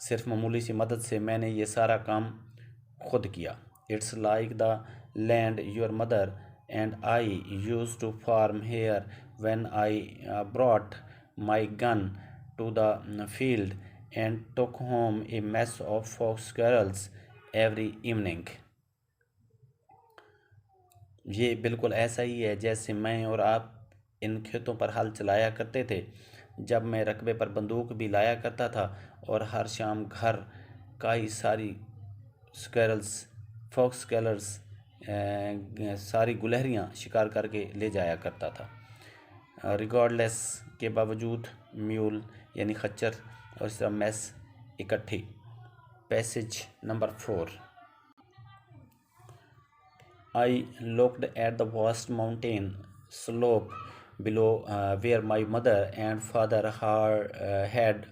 [SPEAKER 1] सिर्फ मामूली सी मदद से मैंने ये सारा काम खुद किया। It's like the land your mother and I used to farm here when I brought my gun to the field and took home a mess of fox squirrels every evening. ये बिल्कुल ऐसा ही है जैसे मैं और आप इन खेतों पर हल चलाया करते थे। जब मैं रकबे पर बंदूक भी लाया करता था और हर शाम घर कई सारी स्क्वेरल्स फॉक्स स्क्वेलर्स सारी गुलहरियाँ शिकार करके ले जाया करता था। रिगार्डलेस के बावजूद म्यूल यानी खच्चर और इस तरह मैस इकट्ठी। Passage number 4। I looked at the vast mountain slope below where my mother and father had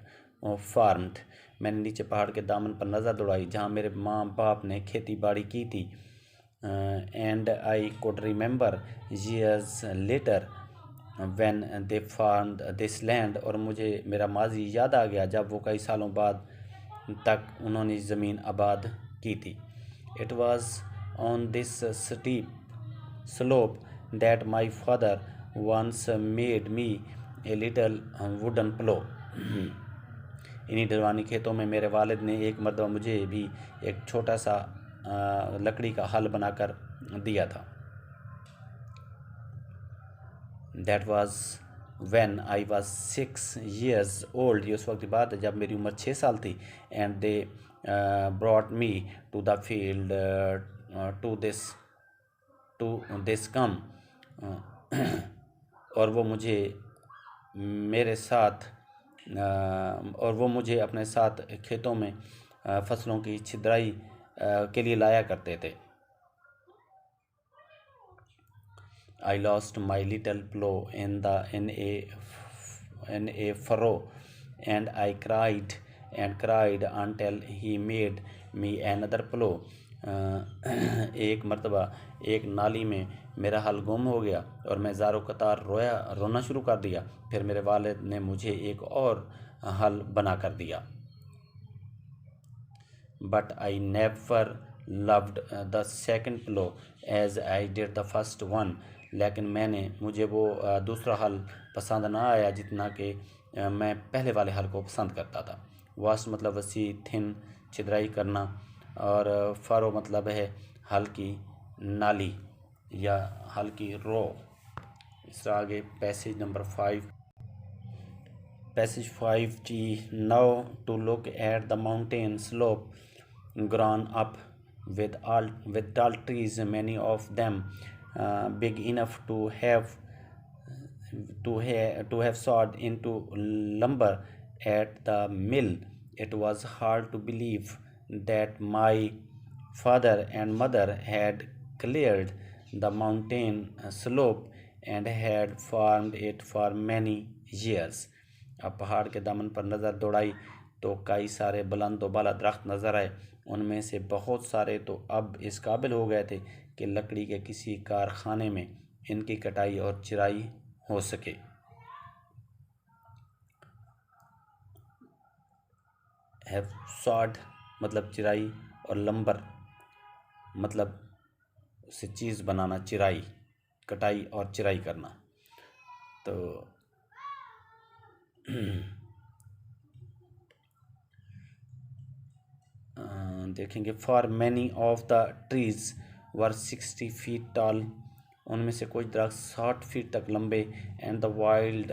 [SPEAKER 1] farmed. मैंने नीचे पहाड़ के दामन पर नज़र दौड़ाई जहाँ मेरे माँ बाप ने खेती बाड़ी की थी। And I could remember years later when they farmed this land, और मुझे मेरा माजी याद आ गया जब वो कई सालों बाद तक उन्होंने ज़मीन आबाद की थी। It was on this steep slope that my father once made me a little wooden plow. इन्हीं ढलवानी खेतों में मेरे वालिद ने एक मर्तबा मुझे भी एक छोटा सा लकड़ी का हल बनाकर दिया था। That was when I was 6 years old. ये उस वक्त की बात है जब मेरी उम्र 6 साल थी। And they brought me to the field to this come. और वो मुझे अपने साथ खेतों में फसलों की छिद्राई के लिए लाया करते थे। I lost my little plow in a furrow, and I cried until he made me another plow. एक मर्तबा एक नाली में मेरा हल गुम हो गया और मैं ज़ारो कतार रोना शुरू कर दिया। फिर मेरे वालिद ने मुझे एक और हल बना कर दिया। But I never loved the second plow as I did the first one. लेकिन मुझे वो दूसरा हल पसंद ना आया जितना कि मैं पहले वाले हल को पसंद करता था। वास्ट मतलब वसी, थिन छिद्राई करना, और फरो मतलब है हल की नाली या हल की रो। इस आगे passage number 5। Passage 5G। Now to look at the mountain slope grown up with tall trees, many of them big enough to have sawed into lumber at the mill. It was hard to believe that my father and mother had cleared the mountain slope and had farmed it for many years. अब पहाड़ के दामन पर नज़र दौड़ाई तो कई सारे बुलंद व बाला दरख्त नज़र आए। उनमें से बहुत सारे तो अब इस काबिल हो गए थे कि लकड़ी के किसी कारखाने में इनकी कटाई और चिराई हो सके। हैव सॉड मतलब चिराई, और लंबर मतलब उससे चीज़ बनाना, चिराई, कटाई और चिराई करना। तो देखेंगे for many of the trees were 60 feet tall. उनमें से कुछ दरख्त 60 फीट तक लंबे। And the wild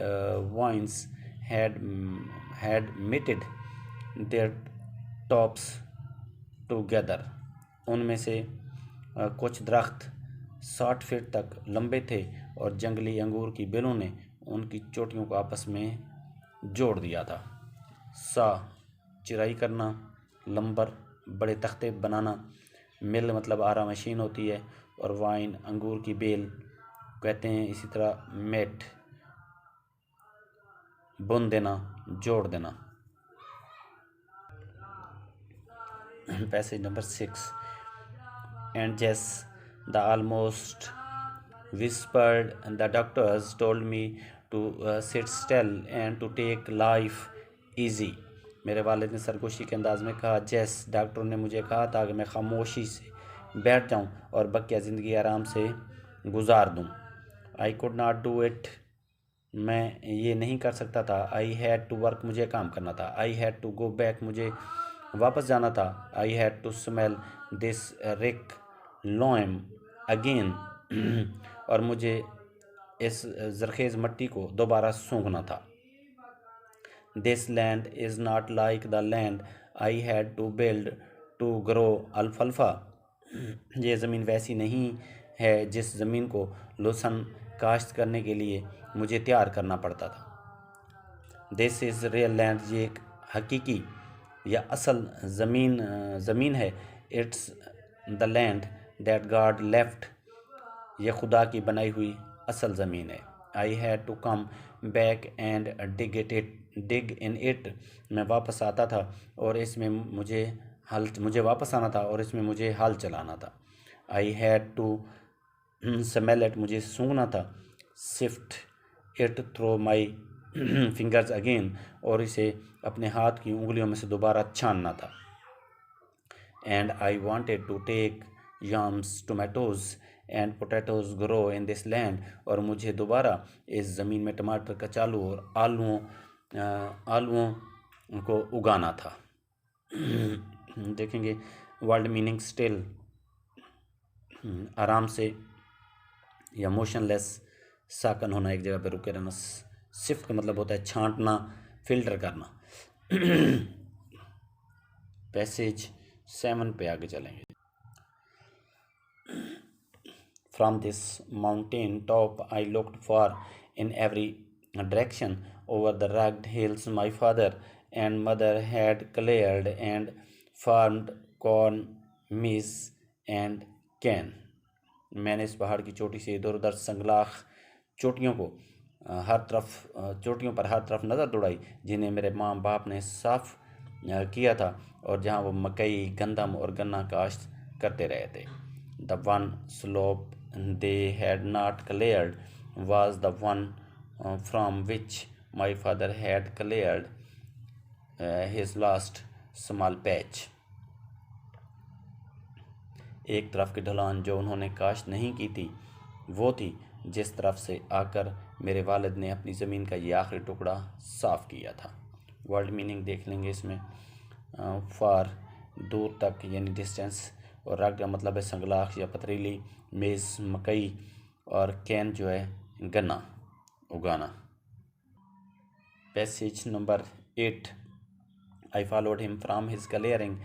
[SPEAKER 1] vines had matted their tops together. उनमें से कुछ दरख्त 60 फीट तक लंबे थे और जंगली अंगूर की बेलों ने उनकी चोटियों को आपस में जोड़ दिया था। सा चिराई करना, लंबर बड़े तख्ते बनाना, मिल मतलब आरा मशीन होती है, और वाइन अंगूर की बेल कहते हैं। इसी तरह मेट बुन देना, जोड़ देना। Passage number 6। And yes, the almost whispered, the doctors told me to sit still and to take life easy. मेरे वालिद ने सरगोशी के अंदाज में कहा, जैस डॉक्टरों ने मुझे कहा था कि मैं खामोशी से बैठ जाऊं और बकिया ज़िंदगी आराम से गुजार दूं। I could not do it. मैं ये नहीं कर सकता था। I had to work. मुझे काम करना था। I had to go back. मुझे वापस जाना था। I had to smell this rick loam again. और मुझे इस ज़रखेज़ मट्टी को दोबारा सूंघना था। This land is not like the land I had to build to grow alfalfa. ये ज़मीन वैसी नहीं है जिस ज़मीन को लहसुन काश्त करने के लिए मुझे तैयार करना पड़ता था। दिस इज़ रियल लैंड, ये एक हकीकी या असल ज़मीन है। It's the land that God left, ये खुदा की बनाई हुई असल ज़मीन है। I had to come back and dig in it, मैं वापस आता था और इसमें मुझे वापस आना था और इसमें मुझे हाल चलाना था। I had to smell it, मुझे सूंघना था। Sift it through my fingers again, और इसे अपने हाथ की उंगलियों में से दोबारा छानना था। And I wanted to take yams, tomatoes and potatoes grow in this land, और मुझे दोबारा इस ज़मीन में टमाटर, कचालू और आलूओं को उगाना था। देखेंगे वर्ड मीनिंग स्टिल, आराम से या मोशनलेस, साकन होना, एक जगह पे रुके रहना। सिफ्ट का मतलब होता है छांटना, फिल्टर करना। पैसेज 7 पे आगे चलेंगे। From this mountain top I looked far in every direction over the rugged hills my father and mother had cleared and farmed corn, maize and cane. मैंने इस पहाड़ की चोटी से इधर उधर संगलाख चोटियों पर हर तरफ नज़र दौड़ाई, जिन्हें मेरे माँ बाप ने साफ किया था और जहाँ वो मकई, गंदम और गन्ना काश्त करते रहे थे। The one slope they had not cleared was the one from which my father had cleared his last small patch. एक तरफ की ढलान जो उन्होंने काश्त नहीं की थी वो थी जिस तरफ से आकर मेरे वालिद ने अपनी ज़मीन का ये आखिरी टुकड़ा साफ़ किया था। वर्ड मीनिंग देख लेंगे इसमें। फार, दूर तक यानी डिस्टेंस, और रग का मतलब है संगलाख या पथरीली, मेज़ मकई, और कैन जो है गन्ना उगाना। Passage number 8। I followed him from his clearing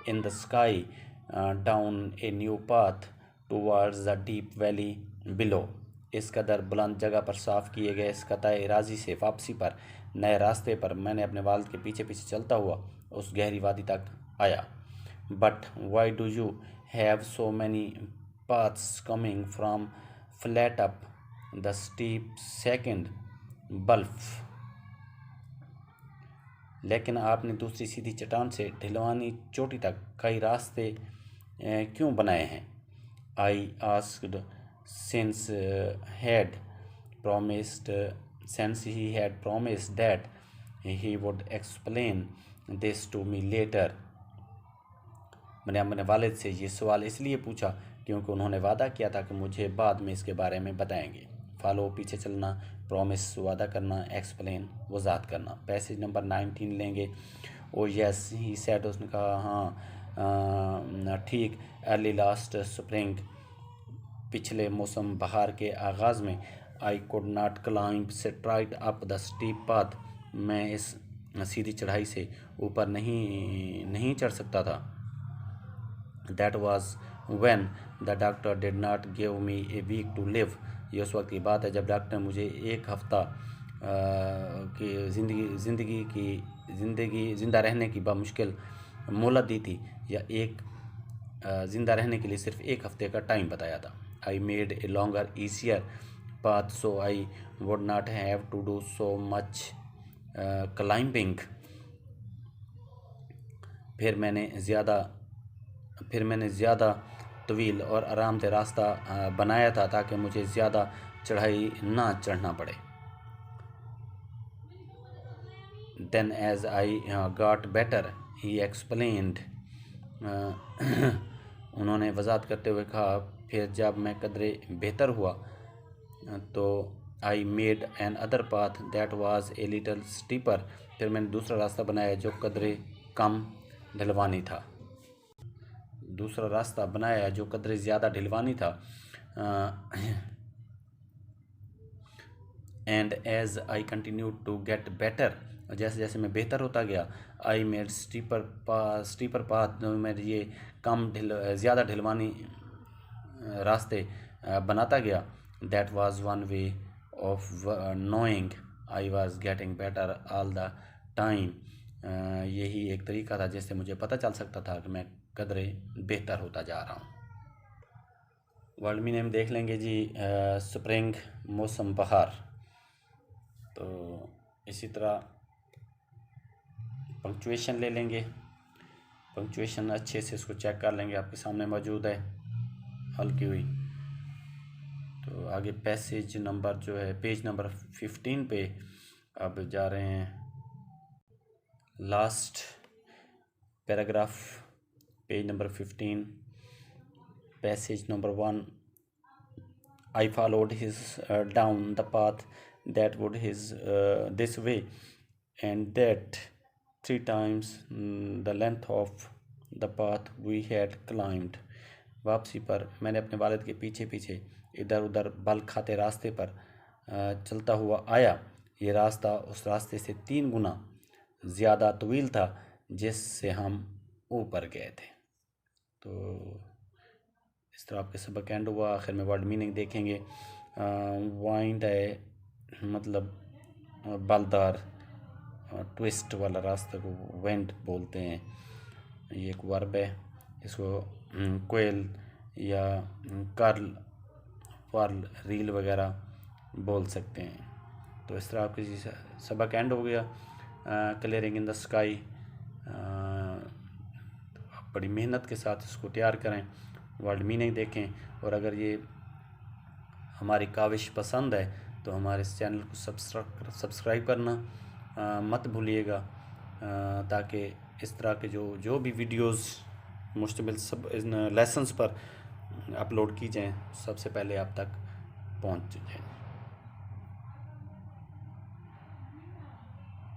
[SPEAKER 1] in the sky down a new path towards the deep valley below. इस कदर बुलंद जगह पर साफ़ किए गए इस कताए राजी से वापसी पर नए रास्ते पर मैंने अपने वालिद के पीछे पीछे चलता हुआ उस गहरी वादी तक आया। But why do you have so many paths coming from flat up the steep second bluff? लेकिन आपने दूसरी सीधी चट्टान से ढलवानी चोटी तक कई रास्ते क्यों बनाए हैं? I asked since he had promised that he would explain this to me later. मैंने अपने वालिद से ये सवाल इसलिए पूछा क्योंकि उन्होंने वादा किया था कि मुझे बाद में इसके बारे में बताएंगे। फॉलो पीछे चलना, प्रॉमिस वादा करना, एक्सप्लेन वजाहत करना। पैसेज नंबर 19 लेंगे। ओ यस ही सेड, उसने कहा हाँ ठीक। अर्ली लास्ट स्प्रिंग, पिछले मौसम बहार के आगाज़ में। आई could not climb straight up the steep path, मैं इस सीधी चढ़ाई से ऊपर नहीं चढ़ सकता था। That was when the doctor did not give me a week to live. ये उस वक्त की बात है जब डॉक्टर ने मुझे एक हफ़्ता की ज़िंदा रहने की बामुश्किल मोहलत दी थी, या ज़िंदा रहने के लिए सिर्फ एक हफ़्ते का टाइम बताया था। I made a longer, easier path so I would not have to do so much climbing. फिर मैंने ज़्यादा तवील और आरामदेह रास्ता बनाया था ताकि मुझे ज़्यादा चढ़ाई ना चढ़ना पड़े। Then as I got better, he explained. उन्होंने वजाहत करते हुए कहा, फिर जब मैं कदरे बेहतर हुआ तो I made another path that was a little steeper. फिर मैंने दूसरा रास्ता बनाया जो कदरे कम ढलवानी था। ज़्यादा ढलवानी था। And as I continued to get better, जैसे जैसे मैं बेहतर होता गया, आई मेड स्टीपर पाथ, मैं ये ज़्यादा ढलवानी रास्ते बनाता गया। That was one way of knowing I was getting better all the time. यही एक तरीका था जिससे मुझे पता चल सकता था कि मैं कदरे बेहतर होता जा रहा हूँ। वर्ड मीनिंग देख लेंगे जी। स्प्रिंग मौसम बहार। तो इसी तरह पंक्चुएशन ले लेंगे। पंक्चुएशन अच्छे से इसको चेक कर लेंगे, आपके सामने मौजूद है हल्की हुई। तो आगे पैसेज नंबर जो है पेज नंबर 15 पे अब जा रहे हैं। Last paragraph page number 15 passage number 1। I followed his down the path that would his this way and that 3 times the length of the path we had climbed। वापसी पर मैंने अपने वालिद के पीछे पीछे इधर उधर बल खाते रास्ते पर चलता हुआ आया। ये रास्ता उस रास्ते से 3 गुना ज़्यादा तवील था जिससे हम ऊपर गए थे। तो इस तरह आपके सबक एंड हुआ। आखिर में वर्ड मीनिंग देखेंगे। वाइंड है मतलब बलदार, ट्विस्ट वाला रास्ते को वेंट बोलते हैं। ये एक वर्ब है, इसको कोयल या कर्ल पर्ल रील वगैरह बोल सकते हैं। तो इस तरह आपके सबक एंड हो गया। Clearing in the sky. आप बड़ी मेहनत के साथ इसको तैयार करें, वर्ड मीनिंग देखें, और अगर ये हमारी काविश पसंद है तो हमारे इस चैनल को सब्सक्राइब करना मत भूलिएगा, ताकि इस तरह के जो भी वीडियोस मुश्तमिल सब इन लेसन्स पर अपलोड की जाएँ सबसे पहले आप तक पहुंच जाएँ।